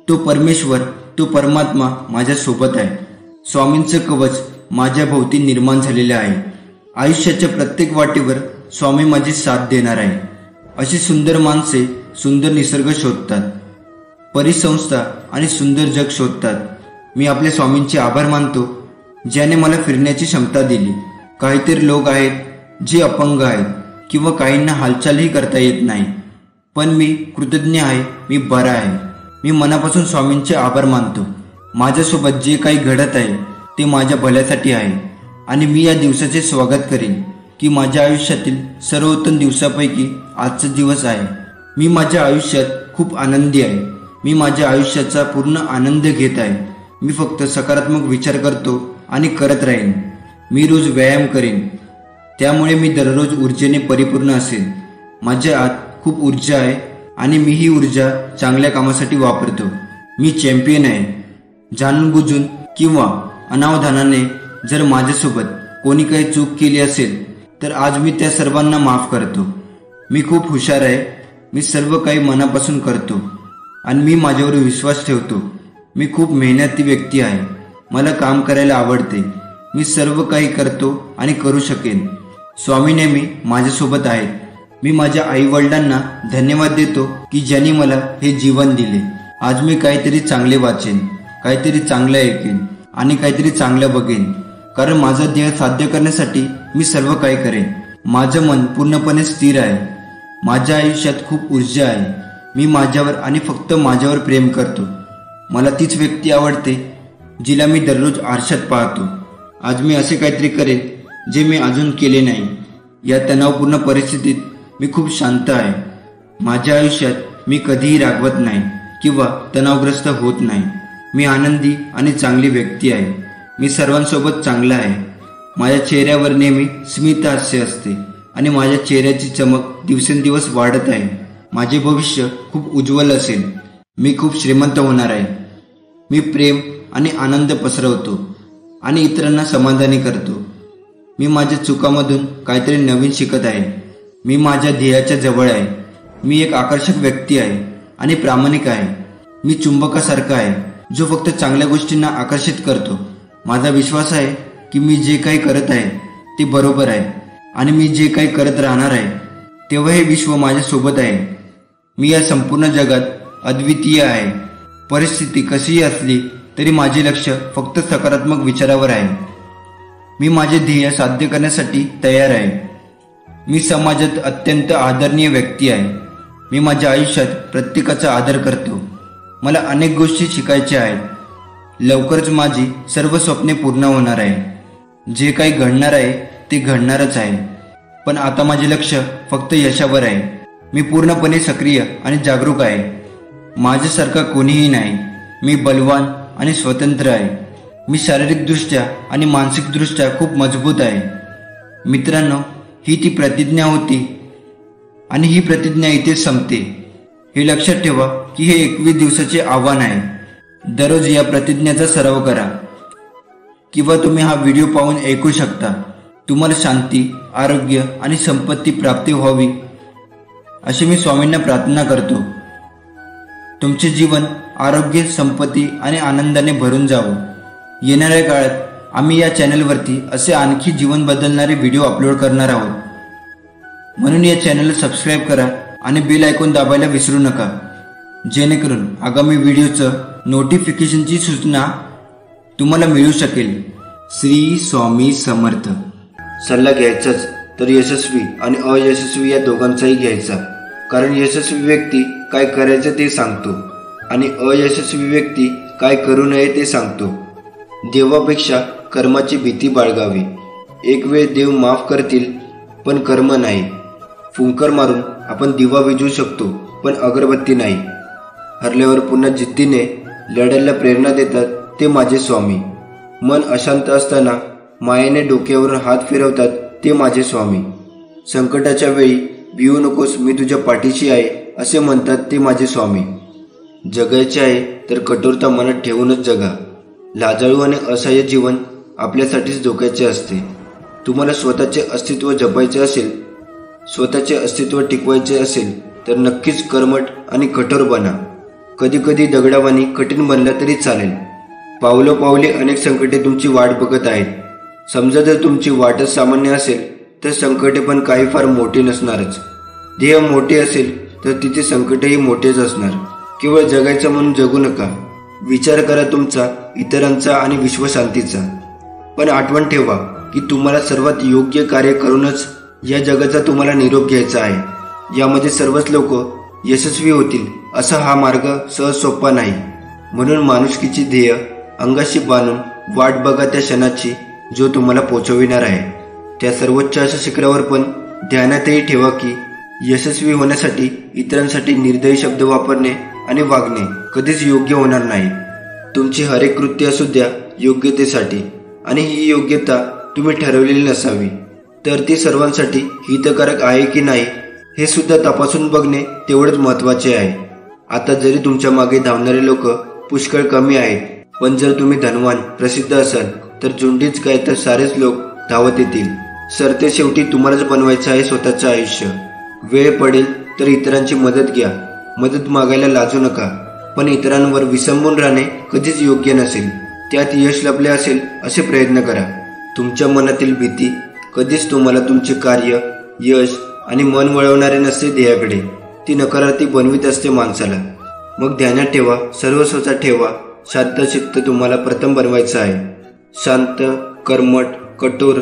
तो परमेश्वर, तो परमात्मा माझ्या सोबत आहे. स्वामींचं कवच माझ्या भोवती निर्माण झालेले आहे. आयुष्याच्या प्रत्येक वाटेवर स्वामी माझी साथ देणार आहे. अशी सुंदर माणसे सुंदर निसर्ग शोधतात, परिसंस्था आणि सुंदर जग शोधतात. मी आपल्या स्वामींचे आभार मानतो ज्याने मला फिरण्याची क्षमता दिली. काहीतरी लोक आहेत जे अपंग आहेत किंवा काहींना हालचालही करता येत नाही, पण मी कृतज्ञ आहे. मी बरा आहे. मी मनापासून स्वामींचे आभार मानतो. माझ्यासोबत जे काही घडत आहे ते माझ्या भल्यासाठी आहे आणि मी या दिवसाचे स्वागत करेन की माझ्या आयुष्यातील सर्वोत्तम दिवसापैकी आजचा दिवस आहे. मी माझ्या आयुष्यात खूप आनंदी आहे. मी माझ्या आयुष्याचा पूर्ण आनंद घेत आहे. मी फक्त सकारात्मक विचार करतो आणि करत राहीन. मी रोज व्यायाम करेन, त्यामुळे मी दररोज ऊर्जेने परिपूर्ण असेन. माझ्या आत खूप ऊर्जा आहे आणि मी ही ऊर्जा चांगल्या कामासाठी वापरतो. मी चॅम्पियन आहे. जाणून बुजून किंवा अनावधानाने जर माझ्यासोबत कोणी काही चूक केली असेल तर आज मी त्या सर्वांना माफ करतो. मी खूप हुशार आहे. मी सर्व काही मनापासून करतो आणि मी माझ्यावर विश्वास ठेवतो. मी खूप मेहनती व्यक्ती आहे. मला काम करायला आवडते. मी सर्व काही करतो आणि करू शकेन. स्वामी नेहमी माझ्यासोबत आहेत. मी माझ्या आईवडिलांना धन्यवाद देतो की ज्यांनी मला हे जीवन दिले. आज मी काहीतरी चांगले वाचेन, काहीतरी चांगलं ऐकेन आणि काहीतरी चांगलं बघेन, कारण माझं ध्येय साध्य करण्यासाठी मी सर्व काही करेन. माझं मन पूर्णपणे स्थिर आहे. माझ्या आयुष्यात खूप ऊर्जा आहे. मी माझ्यावर आणि फक्त माझ्यावर प्रेम करतो. मला तीच व्यक्ती आवडते जिला मी दररोज आरशात पाहतो. आज मी असे काहीतरी करेन जे मी अजून केले नाही. या तणावपूर्ण परिस्थितीत मी खूप शांत आहे. माझ्या आयुष्यात मी कधीही रागवत नाही किंवा तणावग्रस्त होत नाही. मी आनंदी आणि चांगली व्यक्ती आहे. मी सर्वांसोबत चांगला आहे. माझ्या चेहऱ्यावर नेहमी स्मित हास्य असते आणि माझ्या चेहऱ्याची चमक दिवसेंदिवस वाढत आहे. माझे भविष्य खूप उज्ज्वल असेल. मी खूप श्रीमंत होणार आहे. मी प्रेम आणि आनंद पसरवतो आणि इतरांना समाधानी करतो. मी माझ्या चुकांमधून काहीतरी नवीन शिकत आहे. मी माझ्या ध्येयाच्या जवळ आहे. मी एक आकर्षक व्यक्ती आहे आणि प्रामाणिक आहे. मी चुंबकासारखा आहे जो फक्त चांगल्या गोष्टींना आकर्षित करतो. माझा विश्वास आहे की मी जे काही करत आहे ते बरोबर आहे आणि मी जे काही करत राहणार आहे तेव्हा हे विश्व माझ्यासोबत आहे. मी या संपूर्ण जगात अद्वितीय आहे. परिस्थिती कशीही असली तरी माझे लक्ष फक्त सकारात्मक विचारावर आहे. मी माझे ध्येय साध्य करण्यासाठी तयार आहे. मी समाजात अत्यंत आदरणीय व्यक्ती आहे. मी माझ्या आयुष्यात प्रत्येकाचा आदर करतो. मला अनेक गोष्टी शिकायच्या आहेत. लवकरच माझी सर्व स्वप्ने पूर्ण होणार आहे. जे काही घडणार आहे ते घडणारच आहे. पण आता माझे लक्ष फक्त यशावर आहे. मी पूर्णपणे सक्रिय आणि जागरूक आहे. माझ्यासारखा कोणीही नाही. मी बलवान आणि स्वतंत्र आहे. मी शारीरिकदृष्ट्या आणि मानसिकदृष्ट्या खूप मजबूत आहे. मित्रांनो, ही ती प्रतिज्ञा होती आणि ही प्रतिज्ञा इथेच संपते. हे लक्षात ठेवा की हे 21 दिवसाचे आव्हान आहे. दररोज या प्रतिज्ञेचा सराव करा किंवा तुम्ही हा व्हिडिओ पाहून ऐकू शकता. तुम्हाला शांती, आरोग्य आणि संपत्ती प्राप्ती व्हावी अशी मी स्वामींना प्रार्थना करतो. तुमचे जीवन आरोग्य, संपत्ती आणि आनंदाने भरून जावं. येणाऱ्या काळात आम्ही या चॅनलवरती असे आणखी जीवन बदलणारे व्हिडिओ अपलोड करणार आहोत. म्हणून या चॅनलला सबस्क्राईब करा आणि बेल आयकॉन दाबायला विसरू नका, जेणेकरून आगामी व्हिडिओचं नोटिफिकेशनची सूचना तुम्हाला मिळू शकेल. श्री स्वामी समर्थ. सल्ला घ्यायचाच तर यशस्वी आणि अयशस्वी या दोघांचाही घ्यायचा. कारण यशस्वी व्यक्ती काय करायचं ते सांगतो आणि अयशस्वी व्यक्ती काय करू नये ते सांगतो. देवापेक्षा कर्माची भीती बाळगावी. एक वेळ देव माफ करतील पण कर्म नाही. फुंकर मारून आपण दिवा विझू शकतो पण अगरबत्ती नाही. हरल्यावर पुन्हा जिद्दीने लढायला प्रेरणा देतात ते माझे स्वामी. मन अशांत असताना मायेने डोक्यावरून हात फिरवतात ते माझे स्वामी. संकटाच्या वेळी भिवू नकोस, मी तुझ्या पाठीशी आहे असे म्हणतात ते माझे स्वामी. जगायचे आहे तर कठोरता मनात ठेवूनच जगा. लाजाळू आणि असहाय्य जीवन आपल्यासाठीच धोक्याचे असते. तुम्हाला स्वतःचे अस्तित्व जपायचे असेल, स्वतःचे अस्तित्व टिकवायचे असेल तर नक्कीच कर्मठ आणि कठोर बना. कधी कधी दगडावानी कठीण बनला तरी चालेल. पावलोपावली अनेक संकटे तुमची वाट बघत आहेत. समजा जर तुमची वाटच सामान्य असेल तर संकटे पण काही फार मोठी नसणारच. ध्येय मोठे असेल तर तिथे संकटही मोठेच असणार. केवळ जगायचं म्हणून जगू नका. विचार करा तुमचा, इतरांचा आणि विश्वशांतीचा. पण आठवण ठेवा की तुम्हाला सर्वात योग्य कार्य करूनच या जगाचा तुम्हाला निरोप घ्यायचा आहे. यामध्ये सर्वच लोक यशस्वी होतील असा हा मार्ग सहज सोपा नाही. म्हणून माणुसकीची ध्येय अंगाशी बांधून वाट बघा त्या क्षणाची जो तुम्हाला पोचविणार आहे. त्या सर्वोच्च अशा शिखरावर पण ध्यानातही ठेवा की यशस्वी होण्यासाठी इतरांसाठी निर्दयी शब्द वापरणे आणि वागणे कधीच योग्य होणार नाही. तुमची हरेक कृत्य असू द्या योग्यतेसाठी, आणि ही योग्यता तुम्ही ठरवलेली नसावी. तर ती सर्वांसाठी हितकारक आहे की नाही हे सुद्धा तपासून बघणे तेवढेच महत्त्वाचे आहे. आता जरी तुमच्या मागे धावणारे लोक पुष्कळ कमी आहेत, पण जर तुम्ही धनवान प्रसिद्ध असाल तर झुंडीच काय तर सारेच लोक धावत येतील. सरते शेवटी तुम्हालाच बनवायचं आहे स्वतःचं आयुष्य. वेळ पडेल तर इतरांची मदत घ्या. मदत मागायला लाजू नका. पण इतरांवर विसंबून राहणे कधीच योग्य नसेल. त्यात यश लपले असेल असे प्रयत्न करा. तुमच्या मनातील भीती कधीच तुम्हाला तुमचे कार्य, यश आणि मन वळवणारे नसते ध्येयाकडे. ती नकारार्थी बनवीत असते माणसाला. मग ध्यानात ठेवा, सर्वस्वचा ठेवा. शांत चित्त तुम्हाला प्रथम बनवायचं आहे. शांत, कर्मठ, कठोर,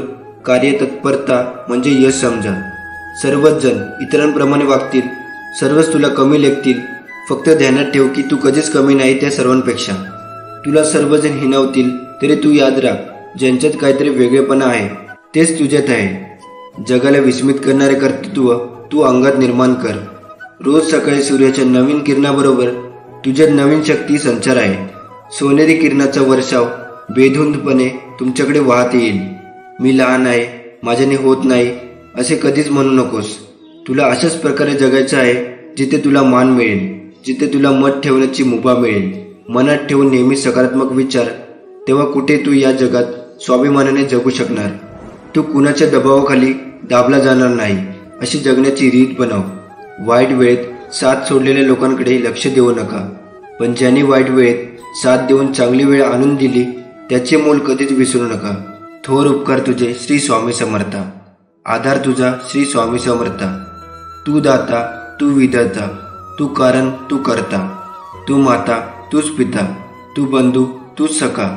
कार्यतत्परता म्हणजे यश समजा. सर्वच जण इतरांप्रमाणे वागतील, सर्वच तुला कमी लेखतील. फक्त ध्यानात ठेव की तू कधीच कमी नाही त्या सर्वांपेक्षा. तुला सर्वजण हिणवतील तरी तू याद राख, ज्यांच्यात काहीतरी वेगळेपणा आहे तेच तुझ्यात आहे. जगाला विस्मित करणारे कर्तृत्व तू अंगात निर्माण कर. रोज सकाळी सूर्याच्या नवीन किरणाबरोबर तुझ्यात नवीन शक्ती संचार आहे. सोनेरी किरणाचा वर्षाव बेधुंदपणे तुमच्याकडे वाहत येईल. मी लहान आहे, माझ्याने होत नाही असे कधीच म्हणू नकोस. तुला अशाच प्रकारे जगायचं आहे जिथे तुला मान मिळेल, जिथे तुला मत ठेवण्याची मुभा मिळेल. मनात ठेवून नेहमी सकारात्मक विचार, तेव्हा कुठे तू या जगात स्वाभिमानाने जगू शकणार. तू कुणाच्या दबावाखाली दाबला जाणार नाही अशी जगण्याची रीत बनव. वाईट वेळेत साथ सोडलेल्या लोकांकडे लक्ष देऊ नका, पण ज्यांनी वाईट वेळेत साथ देऊन चांगली वेळ आणून दिली त्याचे मोल कधीच विसरू नका. थोर उपकार तुझे श्री स्वामी समर्थ. आधार तुझा श्री स्वामी समर्थ. तू दाता, तू विधाता, तू कारण, तू करता, तू माता, तूच पिता, तू बंधू, तूच सखा.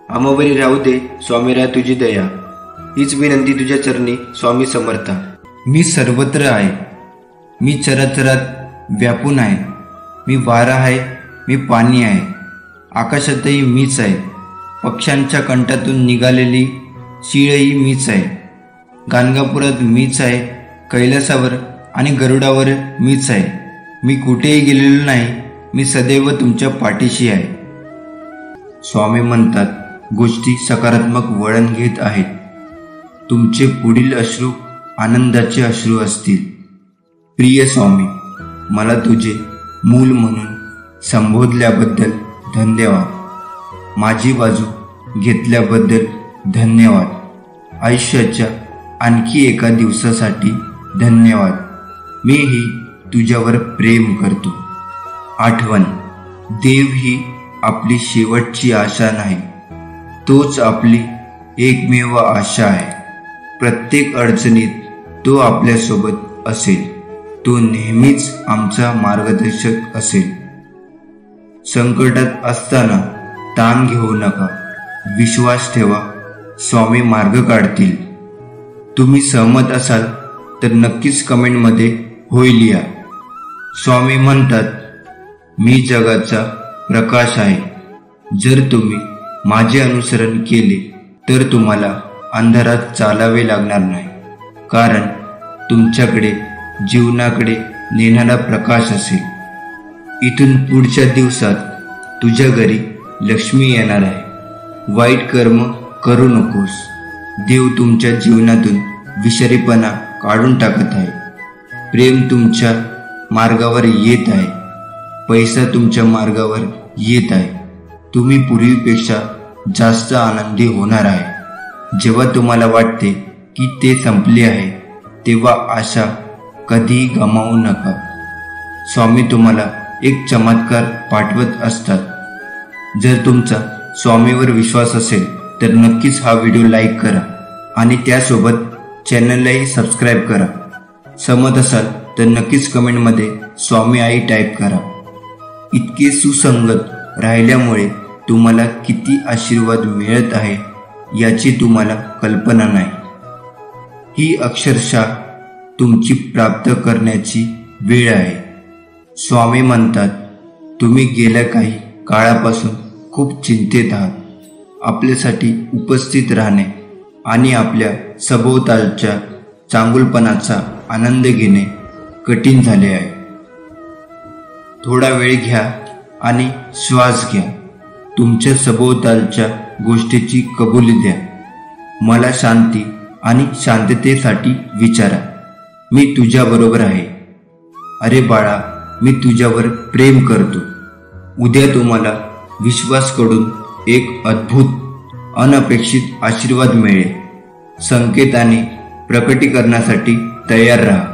आम्हावरी राहू दे स्वामीराय तुझी दया. हीच विनंती तुझ्या चरणी स्वामी समर्थ. मी सर्वत्र आहे, मी चराचरात व्यापून आहे. मी वारा आहे, मी पाणी आहे, आकाशातही मीच आहे. पक्ष्यांच्या कंठातून निघालेली शीळही मीच आहे. गाणगापुरात मीच आहे, कैलासावर आणि गरुडावर मीच आहे. मी कुठेही गेलेलो नाही, मी सदैव तुमच्या पाठीशी आहे. स्वामी म्हणतात, गोष्टी सकारात्मक वळण घेत आहेत. तुमचे पुढील अश्रू आनंदाचे अश्रू असतील. प्रिय स्वामी, मला तुझे मूल म्हणून संबोधल्याबद्दल धन्यवाद. माझी बाजू घेतल्याबद्दल धन्यवाद. आयुष्याच्या आणखी एका दिवसासाठी धन्यवाद. मीही तुझ्यावर प्रेम करतो. आठवण, देव ही आपली शेवटची आशा नाही, तोच आपली एकमेव आशा आहे. प्रत्येक अडचणीत तो आपल्यासोबत असेल. तो नेहमीच आमचा मार्गदर्शक असेल. संकटात असताना ताण घेऊ नका, विश्वास ठेवा, स्वामी मार्ग काढतील. तुम्ही सहमत असाल तर नक्कीच कमेंटमध्ये होय लिहा. स्वामी म्हणतात, मी जगाचा प्रकाश आहे. जर तुम्ही माझे अनुसरण केले तर तुम्हाला अंधारात चालावे लागणार नाही, कारण तुमच्याकडे जीवनाकडे नेणारा प्रकाश असेल. इथून पुढच्या दिवसात तुझ्या घरी लक्ष्मी येणार आहे. वाईट कर्म करू नकोस. देव तुमच्या जीवनातून विषारीपणा काढून टाकत आहे. प्रेम तुमच्या मार्गावर येत आहे. पैसा तुमच्या मार्गावर येत आहे. तुम्ही पूर्वीपेक्षा जास्त आनंदी होणार आहे. जेव्हा तुम्हाला वाटते की ते संपले आहे, तेव्हा आशा कधीही गमावू नका. स्वामी तुम्हाला एक चमत्कार पाठवत असतात. जर तुमचा स्वामीवर विश्वास असेल तर नक्कीच हा व्हिडिओ लाईक करा आणि त्यासोबत चॅनललाही सबस्क्राईब करा. सहमत असाल तर नक्कीच कमेंटमध्ये स्वामी आई टाईप करा. इतके सुसंगत राहिल्यामुळे तुम्हाला किती आशीर्वाद मिळत आहे याची तुम्हाला कल्पना नाही. ही अक्षरशः तुमची प्राप्त करण्याची वेळ आहे. स्वामी म्हणतात, तुम्ही गेल्या काही काळापासून खूप चिंतेत आहात. आपल्यासाठी उपस्थित राहणे आणि आपल्या सभोवतालच्या चांगुलपणाचा आनंद घेणे कठीण झाले आहे. थोडा वेळ घ्या आणि श्वास घ्या. तुमच्या सभोवतालच्या गोष्टीची कबुली द्या. मला शांती आणि शांततेसाठी विचारा. मी तुझ्याबरोबर आहे. अरे बाळा, मी तुझ्यावर प्रेम करतो. उद्या तुम्हाला विश्वासकडून एक अद्भुत अनपेक्षित आशीर्वाद मिळेल. संकेत आणि प्रकटीकरणासाठी तयार राहा.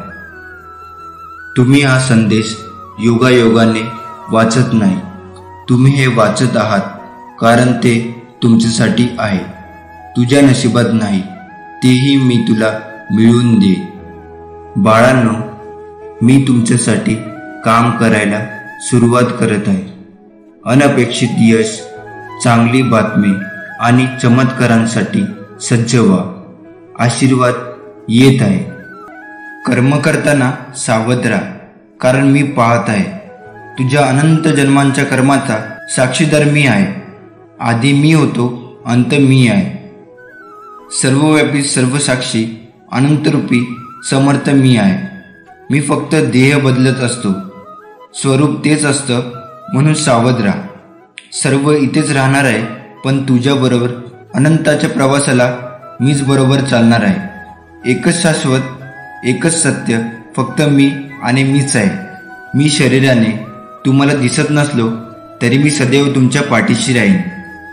तुम्ही हा संदेश योगायोगाने वाचत नाही. तुम्ही हे वाचत आहात कारण ते तुमच्यासाठी आहे. तुझ्या नशिबात नाही, तेही मी तुला मिळवून देईन. बाळांनो, मी तुमच्यासाठी काम करायला सुरुवात करत आहे. अनपेक्षित यश, चांगली बातमी आणि चमत्कारांसाठी सज्ज व्हा. आशीर्वाद येत आहे. कर्म करताना सावध राहा, कारण मी पाहत आहे. तुझ्या अनंत जन्मांच्या कर्माचा साक्षीदार मी आहे. आधी मी होतो, अंत मी आहे. सर्वव्यापी, सर्वसाक्षी, अनंतरूपी, समर्थ मी आहे. मी फक्त देह बदलत असतो, स्वरूप तेच असतं, म्हणून सावध राहा. सर्व इथेच राहणार आहे, पण तुझ्याबरोबर अनंताच्या प्रवासाला मीच बरोबर चालणार आहे. एकच शाश्वत, एकच सत्य, फक्त मी आणि मीच आहे. मी शरीराने तुम्हाला दिसत नसलो तरी मी सदैव तुमच्या पाठीशी राहीन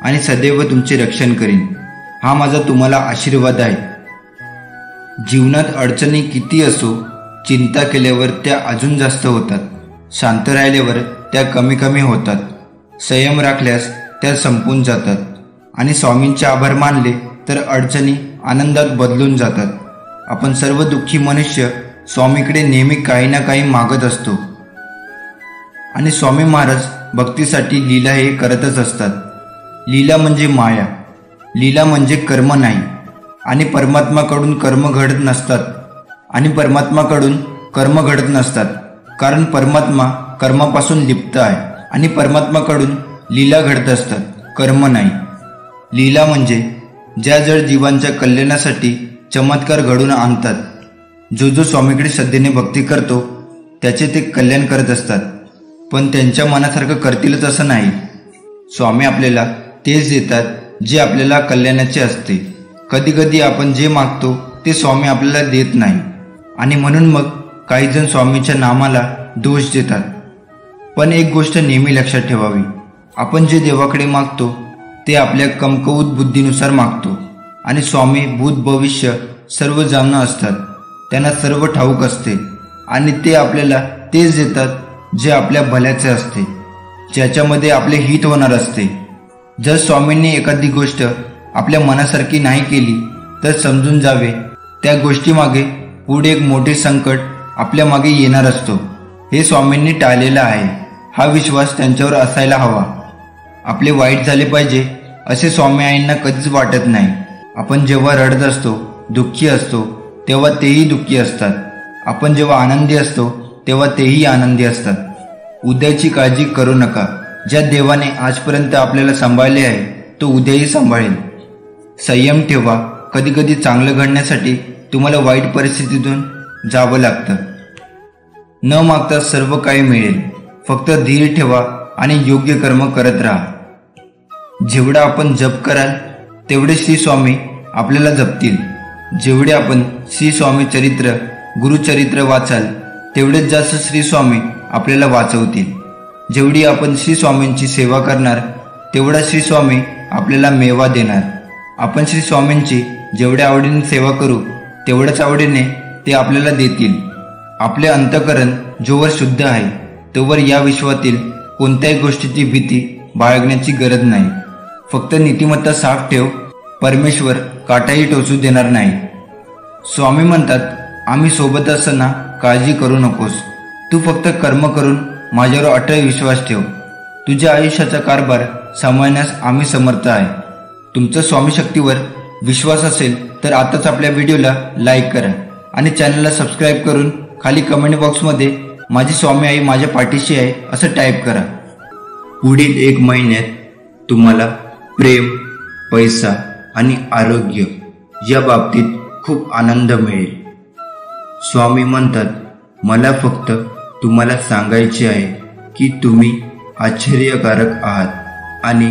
आणि सदैव तुमचे रक्षण करीन. हा माझा तुम्हाला आशीर्वाद आहे. जीवनात अडचणी किती असो, चिंता केल्यावर त्या अजून जास्त होतात. शांत राहिल्यावर त्या कमी कमी होतात. संयम राखल्यास त्या संपून जातात. आणि स्वामींचे आभार मानले तर अडचणी आनंदात बदलून जातात. आपण सर्व दुःखी मनुष्य स्वामीकडे नेहमी काही ना काही मागत असतो. आणि स्वामी महाराज भक्तीसाठी लीला हे करतच असतात. लीला म्हणजे माया, लीला म्हणजे कर्म नाही. आणि परमात्माकडून कर्म घडत नसतात. कारण परमात्मा कर्मापासून लिप्त आहे. आणि परमात्माकडून लीला घडत असतात, कर्म नाही. लीला म्हणजे ज्या जड जीवांच्या कल्याणासाठी चमत्कार घडून आणतात. जो स्वामीकडे श्रद्धेने भक्ती करतो त्याचे ते कल्याण करत असतात. पण त्यांच्या मनासारखं करतीलच असं नाही. स्वामी आपल्याला तेच देतात जे आपल्याला कल्याणाचे असते. कधी कधी आपण जे मागतो ते स्वामी आपल्याला देत नाही. आणि म्हणून मग काही जण स्वामीच्या नामाला दोष देतात. पण एक गोष्ट नेहमी लक्षात ठेवावी, आपण जे देवाकडे मागतो ते आपल्या कमकुवत बुद्धीनुसार मागतो. आणि स्वामी भूत भविष्य सर्व जाणून असतात. त्यांना सर्व ठाऊक असते. आणि ते आपल्याला तेच देतात जे आपल्या भल्याचे असते, ज्याच्यामध्ये आपले हित होणार असते. जर स्वामींनी एखादी गोष्ट आपल्या मनासारखी नाही केली तर समजून जावे त्या गोष्टीमागे पुढे एक मोठे संकट आपल्या मागे येणार असतो. हे स्वामींनी टाळलेलं आहे. हा विश्वास त्यांच्यावर असायला हवा. आपले वाईट झाले पाहिजे असे स्वामी आईंना कधीच वाटत नाही. आपण जेव्हा रडत असतो, दुःखी असतो, तेव्हा तेही दुःखी असतात. आपण जेव्हा आनंदी असतो तेव्हा तेही आनंदी असतात. उद्याची काळजी करू नका. ज्या देवाने आजपर्यंत आपल्याला सांभाळले आहे तो उद्याही सांभाळेल. संयम ठेवा. कधी कधी चांगलं घडण्यासाठी तुम्हाला वाईट परिस्थितीतून जावं लागतं. न मागता सर्व काही मिळेल. फक्त धीर ठेवा आणि योग्य कर्म करत राहा. जेवढा आपण जप कराल तेवढे श्री स्वामी आपल्याला जपतील. जेवढे आपण श्री स्वामी चरित्र, गुरुचरित्र वाचाल तेवढेच जास्त श्री स्वामी आपल्याला वाचवतील. जेवढी आपण श्री स्वामींची सेवा करणार तेवढा श्री स्वामी आपल्याला मेवा देणार. आपण श्री स्वामींची जेवढ्या आवडीने सेवा करू तेवढ्याच आवडीने ते आपल्याला देतील. आपले अंतःकरण जोवर शुद्ध आहे तोवर या विश्वातील कोणत्याही गोष्टीची भीती बाळगण्याची गरज नाही. फक्त नीतिमत्ता साफ ठेव. परमेश्वर काटाही टोचू देणार नाही. स्वामी म्हणतात, आम्ही सोबत असताना काळजी करू नकोस. तू फक्त कर्म करून माझ्यावर अटळ विश्वास ठेव. तुझ्या आयुष्याचा कारभार सांभाळण्यास आम्ही समर्थ आहे. तुमचा स्वामी शक्तीवर विश्वास असेल तर आताच आपल्या व्हिडिओला लाईक करा आणि चॅनलला सबस्क्राईब करून खाली कमेंट बॉक्समध्ये माझी स्वामी आई माझ्या पाठीशी आहे असं टाईप करा. पुढील 1 महिन्यात तुम्हाला प्रेम, पैसा आणि आरोग्य या बाबतीत खूप आनंद मिळेल. स्वामी म्हणतात, मला फक्त तुम्हाला सांगायचे आहे की तुम्ही आश्चर्यकारक आहात आणि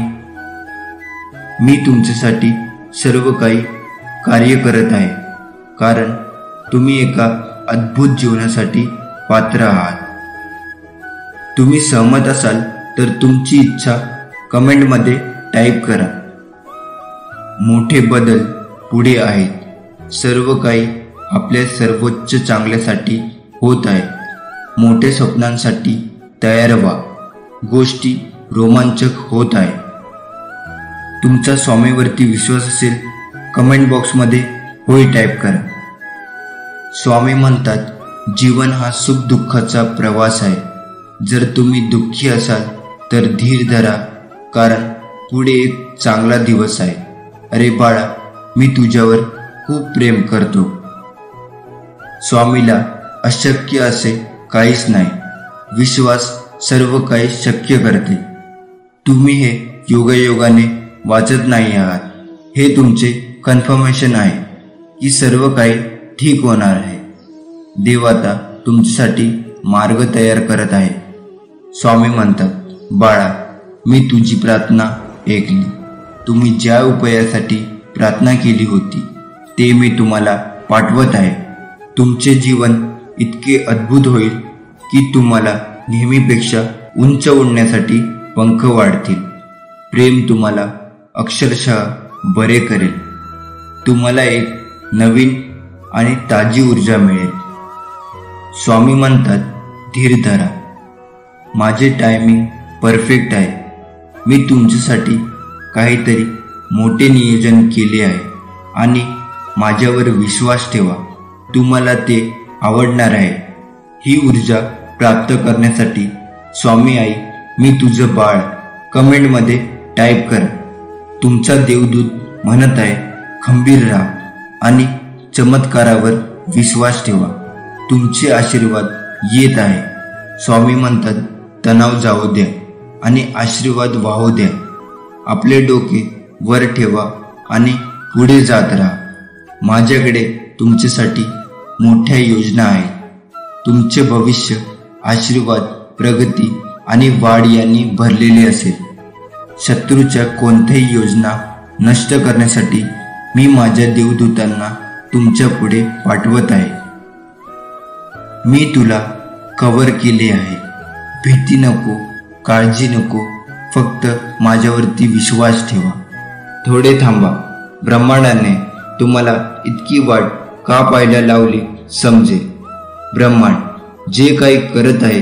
मी तुमच्यासाठी सर्व काही कार्य करत आहे. कारण तुम्ही एका अद्भुत जीवनासाठी पात्र आहात. तुम्ही सहमत असाल तर तुमची इच्छा कमेंटमध्ये टाईप करा. मोठे बदल पुढे आहेत. सर्व काही आपल्या सर्वोच्च चांगल्यासाठी होत आहे. मोठ्या स्वप्नांसाठी तयार व्हा. गोष्टी रोमांचक होत आहे. तुमचा स्वामीवरती विश्वास असेल कमेंट बॉक्समध्ये होय टाईप करा. स्वामी म्हणतात, जीवन हा सुख दुःखाचा प्रवास आहे. जर तुम्ही दुःखी असाल तर धीर धरा, कारण पुढे एक चांगला दिवस आहे. अरे बाळा, मी तुझ्यावर खूप प्रेम करतो. स्वामीला अशक्य असे काहीच नाही. विश्वास सर्व काही शक्य करते. तुम्ही हे योगायोगाने वाचत नाही आहात. हे तुमचे कन्फर्मेशन आहे की सर्व काही ठीक होणार आहे. देव आता तुमच्यासाठी मार्ग तयार करत आहे. स्वामी म्हणतात, बाळा, मी तुझी प्रार्थना ऐकली. तुम्ही ज्या उपायासाठी प्रार्थना केली होती ते मी तुम्हाला पाठवत आहे. तुमचे जीवन इतके अद्भुत होईल की तुम्हाला नेहमीपेक्षा उंच उडण्यासाठी पंख वाढतील. प्रेम तुम्हाला अक्षरशः बरे करेल. तुम्हाला एक नवीन आणि ताजी ऊर्जा मिळेल. स्वामी म्हणतात, धीर धरा. माझे टायमिंग परफेक्ट आहे. मी तुमच्यासाठी काहीतरी मोठे नियोजन केले आहे आणि माझ्यावर विश्वास ठेवा. तुम्हाला ते आवडणार आहे. ही ऊर्जा प्राप्त करण्यासाठी स्वामी आई मी तुझं बाळ कमेंटमध्ये टाईप करा. तुमचा देवदूत म्हणत आहे, खंबीर राहा आणि चमत्कारावर विश्वास ठेवा. तुमचे आशीर्वाद येत आहे. स्वामी म्हणतात, तणाव जाऊ द्या आणि आशीर्वाद वाहू द्या. आपले डोके वर ठेवा आणि पुढे जात राहा. माझ्याकडे तुमच्यासाठी मोठ्या योजना आहेत. तुमचे भविष्य आशीर्वाद, प्रगती आणि वाढ यांनी भरलेले असेल. शत्रूच्या कोणत्याही योजना नष्ट करण्यासाठी मी माझ्या देवदूतांना तुमच्या पुढे पाठवत आहे. मी तुला कव्हर केले आहे. भीती नको, काळजी नको, फक्त माझ्यावरती विश्वास ठेवा. थोडे थांबा. ब्रह्मांडाने तुम्हाला इतकी वाट का पाहायला लावली समजेल. ब्रह्मांड जे काही करत आहे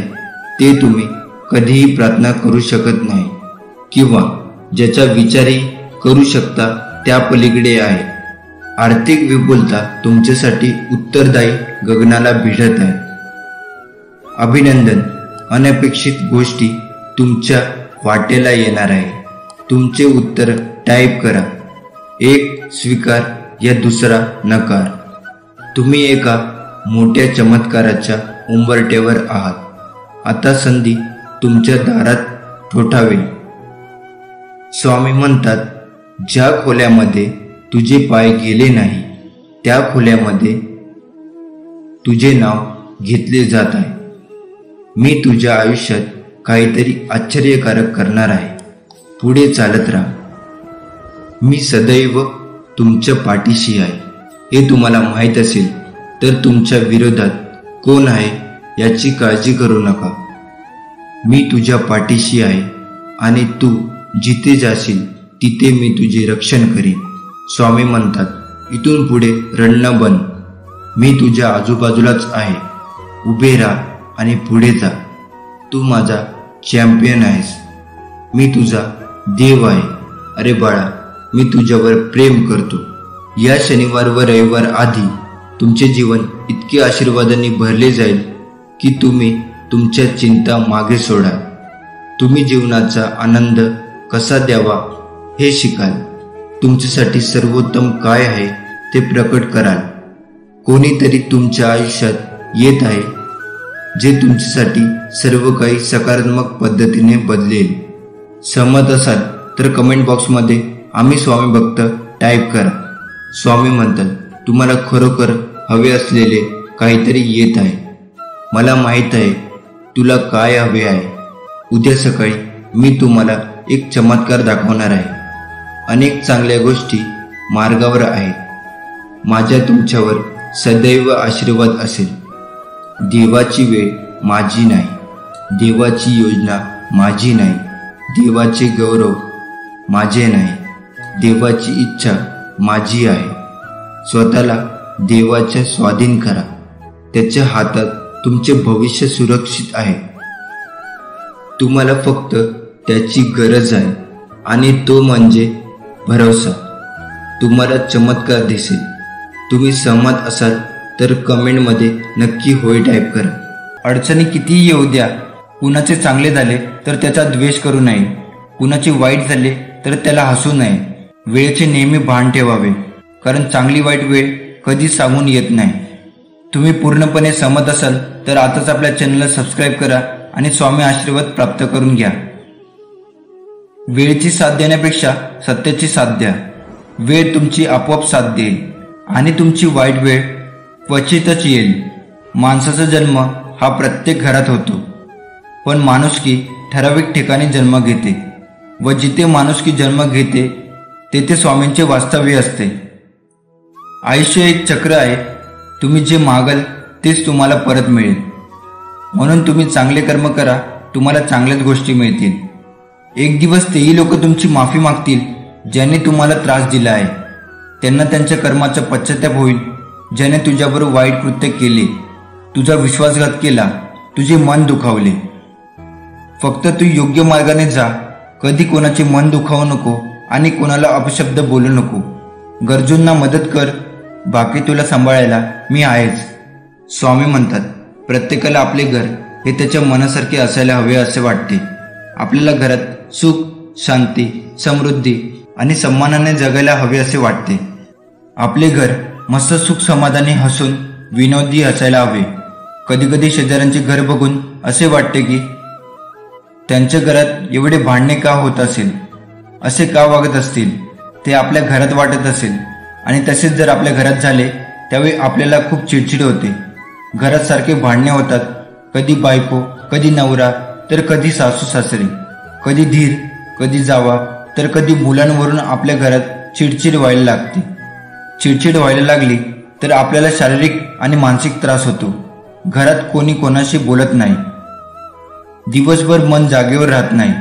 ते तुम्ही कधीही प्रार्थना करू शकत नाही किंवा ज्याचा विचारही करू शकता त्या पलीकडे आहे. आर्थिक विपुलता तुमच्यासाठी उत्तरदायी गगनाला भिडत आहे. अभिनंदन, अनपेक्षित गोष्टी तुमच्या वाटेला येणार आहे. तुमचे उत्तर टाईप करा. एक स्वीकार या दुसरा नकार. तुम्ही एका मोठ्या चमत्काराच्या उंबरठ्यावर आहात. आता संधी तुमच्या दारात ठोठावेल. स्वामी म्हणतात, ज्या खोल्यामध्ये तुझे पाय गेले नाही त्या खोल्यामध्ये तुझे नाव घेतले जात आहे. मी तुझ्या आयुष्यात काहीतरी आश्चर्यकारक करणार आहे. पुढे चालत राहा. मी सदैव तुमच्या पाठीशी आहे. हे तुम्हाला माहीत असेल तर तुमच्या विरोधात कोण आहे याची काळजी करू नका. मी तुझ्या पाठीशी आहे आणि तू जिथे जाशील तिथे मी तुझे रक्षण करीन. स्वामी म्हणतात, इथून पुढे रडणं बंद. मी तुझ्या आजूबाजूलाच आहे. उभे राहा आणि पुढे जा. तू माझा चॅम्पियन आहेस. मी तुझा देव आहे. अरे बाळा, मी तुझ्यावर प्रेम करतो. या शनिवार व रविवार आधी तुमचे जीवन इतके आशीर्वादांनी भरले जाईल की तुम्ही तुमच्या चिंता मागे सोडा. तुम्ही जीवनाचा आनंद कसा द्यावा हे शिकाल. तुमच्यासाठी सर्वोत्तम काय आहे ते प्रकट कराल. कोणीतरी तुमच्या आयुष्यात येत आहे जे तुमच्यासाठी सर्व काही सकारात्मक पद्धतीने बदलेल. सहमत असाल तर कमेंट बॉक्समध्ये आम्ही स्वामी भक्त टाईप करा. स्वामी म्हणतात, तुम्हाला खरोखर हवे असलेले काहीतरी येत आहे. मला माहीत आहे तुला काय हवे आहे. उद्या सकाळी मी तुम्हाला एक चमत्कार दाखवणार आहे. अनेक चांगल्या गोष्टी मार्गावर आहेत. माझ्या तुमच्यावर सदैव आशीर्वाद असेल. देवाची वेळ माझी नाही. देवाची योजना माझी नाही. देवाचे गौरव माझे नाही. देवाची इच्छा माझी आहे. स्वतःला देवाच्या स्वाधीन करा. त्याच्या हातात तुमचे भविष्य सुरक्षित आहे. तुम्हाला फक्त त्याची गरज आहे आणि तो म्हणजे भरवसा. तुम्हाला चमत्कार दिसेल. तुम्ही सहमत असाल तर कमेंटमध्ये नक्की होय टाईप करा. अडचणी कितीही येऊ द्या. कुणाचे चांगले झाले तर त्याचा द्वेष करू नये. कुणाचे वाईट झाले तर त्याला हसू नये. वेळेचे नेहमी भान ठेवावे, कारण चांगली वाईट वेळ कधी सांगून येत नाही. तुम्ही पूर्णपणे सहमत असाल तर आताच आपल्या चॅनलला सबस्क्राईब करा आणि स्वामी आशीर्वाद प्राप्त करून घ्या. वेळेची साथ देण्यापेक्षा सत्याची साथ द्या. वेळ तुमची आपोआप साथ देईल आणि तुमची वाईट वेळ क्वचितच येईल. माणसाचा जन्म हा प्रत्येक घरात होतो, पण माणुसकी ठराविक ठिकाणी जन्म घेते व जिथे माणुसकी जन्म घेते तेथे स्वामींचे वास्तव्य असते. आयुष्य एक चक्र आहे. तुम्ही जे मागाल तेच तुम्हाला परत मिळेल. म्हणून तुम्ही चांगले कर्म करा, तुम्हाला चांगल्याच गोष्टी मिळतील. एक दिवस तेही लोक तुमची माफी मागतील ज्यांनी तुम्हाला त्रास दिला आहे. त्यांना त्यांच्या कर्माचा पश्चाताप होईल. ज्याने तुझ्याबरोबर वाईट कृत्य केले, तुझा विश्वासघात केला, तुझे मन दुखावले. फक्त तू योग्य मार्गाने जा. कधी कोणाचे मन दुखावू नको आणि कोणाला अपशब्द बोलू नको. गरजूंना मदत कर. बाकी तुला सांभाळायला मी आहेच. स्वामी म्हणतात, प्रत्येकाला आपले घर हे त्याच्या मनासारखे असायला हवे असे वाटते. आपल्याला घरात सुख, शांती, समृद्धी आणि सन्मानाने जगायला हवे असे वाटते. आपले घर मस्त सुख समाधानी हसून विनोदी असायला हवे. कधी कधी शेजाऱ्यांचे घर बघून असे वाटते की त्यांच्या घरात एवढे भांडणे का होत असेल, असे का वागत असतील, ते आपल्या घरात वाटत असेल. आणि तसेच जर आपल्या घरात झाले त्यावेळी आपल्याला खूप चिडचिड होते. घरात सारखे भांडणे होतात. कधी बायको, कधी नवरा, तर कधी सासू सासरे, कधी धीर, कधी जावा, तर कधी मुलांवरून आपल्या घरात चिडचिड व्हायला लागते. चिडचिड व्हायला लागली तर आपल्याला शारीरिक आणि मानसिक त्रास होतो. घरात कोणी कोणाशी बोलत नाही. दिवसभर मन जागेवर राहत नाही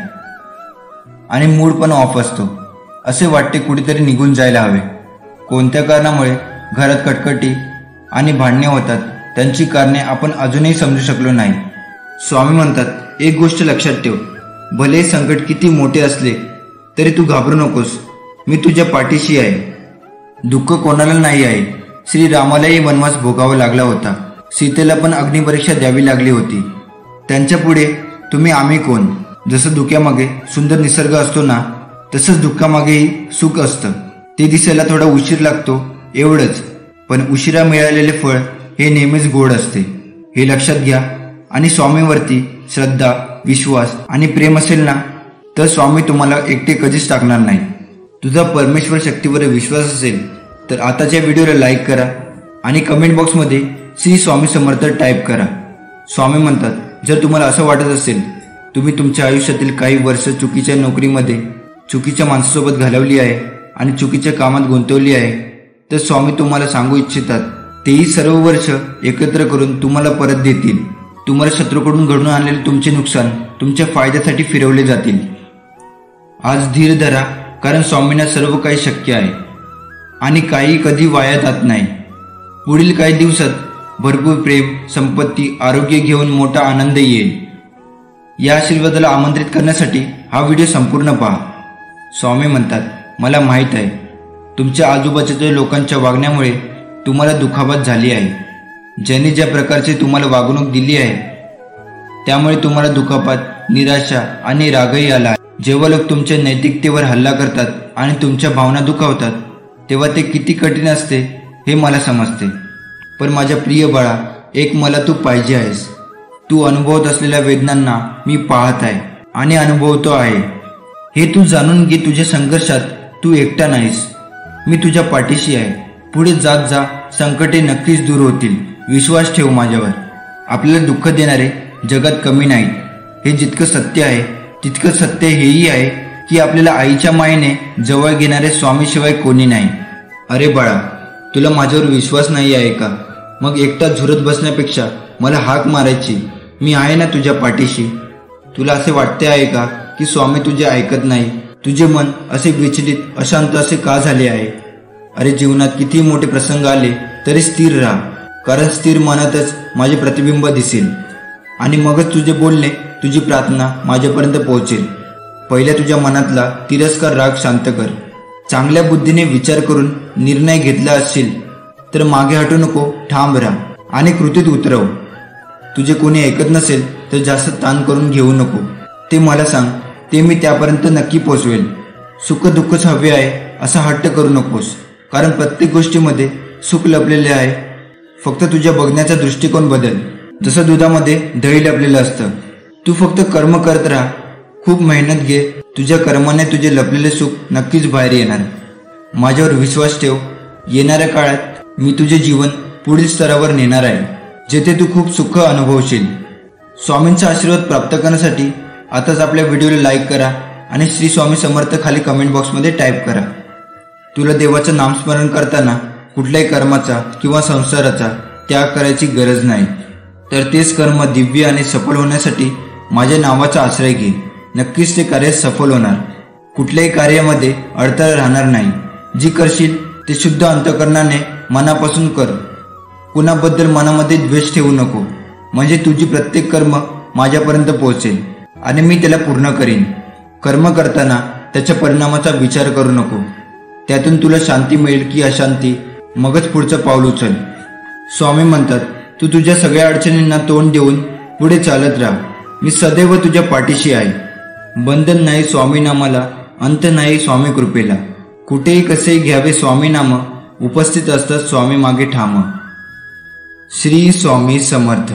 आणि मूड पण ऑफ असतो. असे वाटते कुठेतरी निघून जायला हवे. कोणत्या कारणामुळे घरात कटकटी आणि भांडणे होतात त्यांची कारणे आपण अजूनही समजू शकलो नाही. स्वामी म्हणतात, एक गोष्ट लक्षात ठेव. भले संकट किती मोठे असले तरी तू घाबरू नकोस. मी तुझ्या पाठीशी आहे. दुःख कोणाला नाही आहे. श्रीरामालाही वनवास भोगावा लागला होता. सीतेला पण अग्निपरीक्षा द्यावी लागली होती. त्यांच्या पुढे तुम्ही आम्ही कोण. जसं धुक्यामागे सुंदर निसर्ग असतो ना, तसंच दुःखामागेही सुख असतं. ते दिसायला थोडा उशीर लागतो एवढंच, पण उशिरा मिळालेले फळ हे नेहमीच गोड असते. हे लक्षात घ्या. आणि स्वामीवरती श्रद्धा, विश्वास आणि प्रेम असेल ना, तर स्वामी तुम्हाला एकटे कधीच टाकणार नाही. तुझा परमेश्वर शक्तीवर विश्वास असेल तर आताच्या व्हिडिओला लाईक करा आणि कमेंट बॉक्समध्ये श्री स्वामी समर्थ टाईप करा. स्वामी म्हणतात, जर तुम्हाला असं वाटत असेल तुम्ही तुमच्या आयुष्यातील काही वर्ष चुकीच्या नोकरीमध्ये, चुकीच्या माणसासोबत घालवली आहे आणि चुकीच्या कामात गुंतवली आहे, तर स्वामी तुम्हाला सांगू इच्छितात, तेही सर्व वर्ष एकत्र करून तुम्हाला परत देतील. तुम्हाला शत्रूकडून घडून आणलेले तुमचे नुकसान तुमच्या फायद्यासाठी फिरवले जातील. आज धीर धरा, कारण स्वामींना सर्व काही शक्य आहे आणि काही कधी वाया जात नाही. पुढील काही दिवसात भरपूर प्रेम, संपत्ती, आरोग्य घेऊन मोठा आनंद येईल. या आशीर्वादाला आमंत्रित करण्यासाठी हा व्हिडिओ संपूर्ण पहा. स्वामी म्हणतात, मला माहीत आहे तुमच्या आजूबाजूच्या लोकांच्या वागण्यामुळे तुम्हाला दुखापत झाली आहे. ज्यांनी ज्या प्रकारची तुम्हाला वागणूक दिली आहे त्यामुळे तुम्हाला दुखापत, निराशा आणि रागही आला. जेव्हा लोक तुमच्या नैतिकतेवर हल्ला करतात आणि तुमच्या भावना दुखावतात तेव्हा ते किती कठीण असते हे मला समजते. पण माझ्या प्रिय बाळा, एक मला तू पाहिजे आहेस. तू अनुभवत असलेल्या वेदनांना मी पाहत आहे आणि अनुभवतो आहे. हे तू जाणून घे. तुझ्या संघर्षात तू एकटा नाहीस. मी तुझ्या पाठीशी आहे. पुढे जात जा. संकटे नक्कीच दूर होतील. विश्वास ठेव माझ्यावर. आपल्याला दुःख देणारे जगात कमी नाहीत. हे जितकं सत्य आहे तितकं सत्य हेही आहे की आपल्याला आईच्या मायेने जवळ घेणारे स्वामीशिवाय कोणी नाही. अरे बाळा, तुला माझ्यावर विश्वास नाही आहे का? मग एकटा झुरत बसण्यापेक्षा मला हाक मारायची. मी आहे ना तुझ्या पाठीशी. तुला असे वाटते आहे का की स्वामी तुझे ऐकत नाही? तुझे मन असे विचलित, अशांत असे का झाले आहे? अरे, जीवनात किती मोठे प्रसंग आले तरी स्थिर राहा, कारण स्थिर मनातच माझे प्रतिबिंब दिसेल आणि मगच तुझे बोलणे, तुझी प्रार्थना माझ्यापर्यंत पोहोचेल. पहिल्या तुझ्या मनातला तिरस्कार, राग शांत कर. चांगल्या बुद्धीने विचार करून निर्णय घेतला असेल तर मागे हटू नको. ठाम राहा आणि कृतीत उतरव. तुझे कोणी ऐकत नसेल तर जास्त ताण करून घेऊ नको. ते मला सांग, ते मी त्यापर्यंत नक्की पोचवेल. सुख दुःखच हवे आहे असा हट्ट करू नकोस, कारण प्रत्येक गोष्टीमध्ये सुख लपलेले आहे. फक्त तुझ्या बघण्याचा दृष्टिकोन बदल. जसं दुधामध्ये दही लपलेलं असतं. तू फक्त कर्म करत राहा. खूप मेहनत घे. तुझ्या कर्माने तुझे लपलेले सुख नक्कीच बाहेर येणार. माझ्यावर विश्वास ठेव. येणाऱ्या काळात मी तुझे जीवन पुढील स्तरावर नेणार आहे. जेथे तू खूप सुख अनुभवशील. स्वामींचा आशीर्वाद प्राप्त करण्यासाठी आताच आपल्या व्हिडिओला लाईक करा आणि श्री स्वामी समर्थ खाली कमेंट बॉक्समध्ये टाईप करा. तुला देवाचं नामस्मरण करताना कुठल्याही कर्माचा किंवा संसाराचा त्याग करायची गरज नाही. तर तेच कर्म दिव्य आणि सफल होण्यासाठी माझ्या नावाचा आश्रय घे. नक्कीच ते कार्य सफल होणार. कुठल्याही कार्यामध्ये अडथळा राहणार नाही. जी करशील ते शुद्ध अंतःकरणाने मनापासून कर. कुणाबद्दल मनामध्ये द्वेष ठेवू नको, म्हणजे तुझी प्रत्येक कर्म माझ्यापर्यंत पोहोचेल आणि मी त्याला पूर्ण करीन. कर्म करताना त्याच्या परिणामाचा विचार करू नको. त्यातून तुला शांती मिळेल की अशांती, मगच पुढचं पाऊल उचल. स्वामी म्हणतात, तू तुझ्या सगळ्या अडचणींना तोंड देऊन पुढे चालत राहा. मी सदैव तुझ्या पाठीशी आहे. बंधन नाही स्वामी नामाला, अंत नाही स्वामी कृपेला. कुठेही कसेही घ्यावे स्वामी नाम, उपस्थित असतात स्वामी मागे ठाम. श्री स्वामी समर्थ.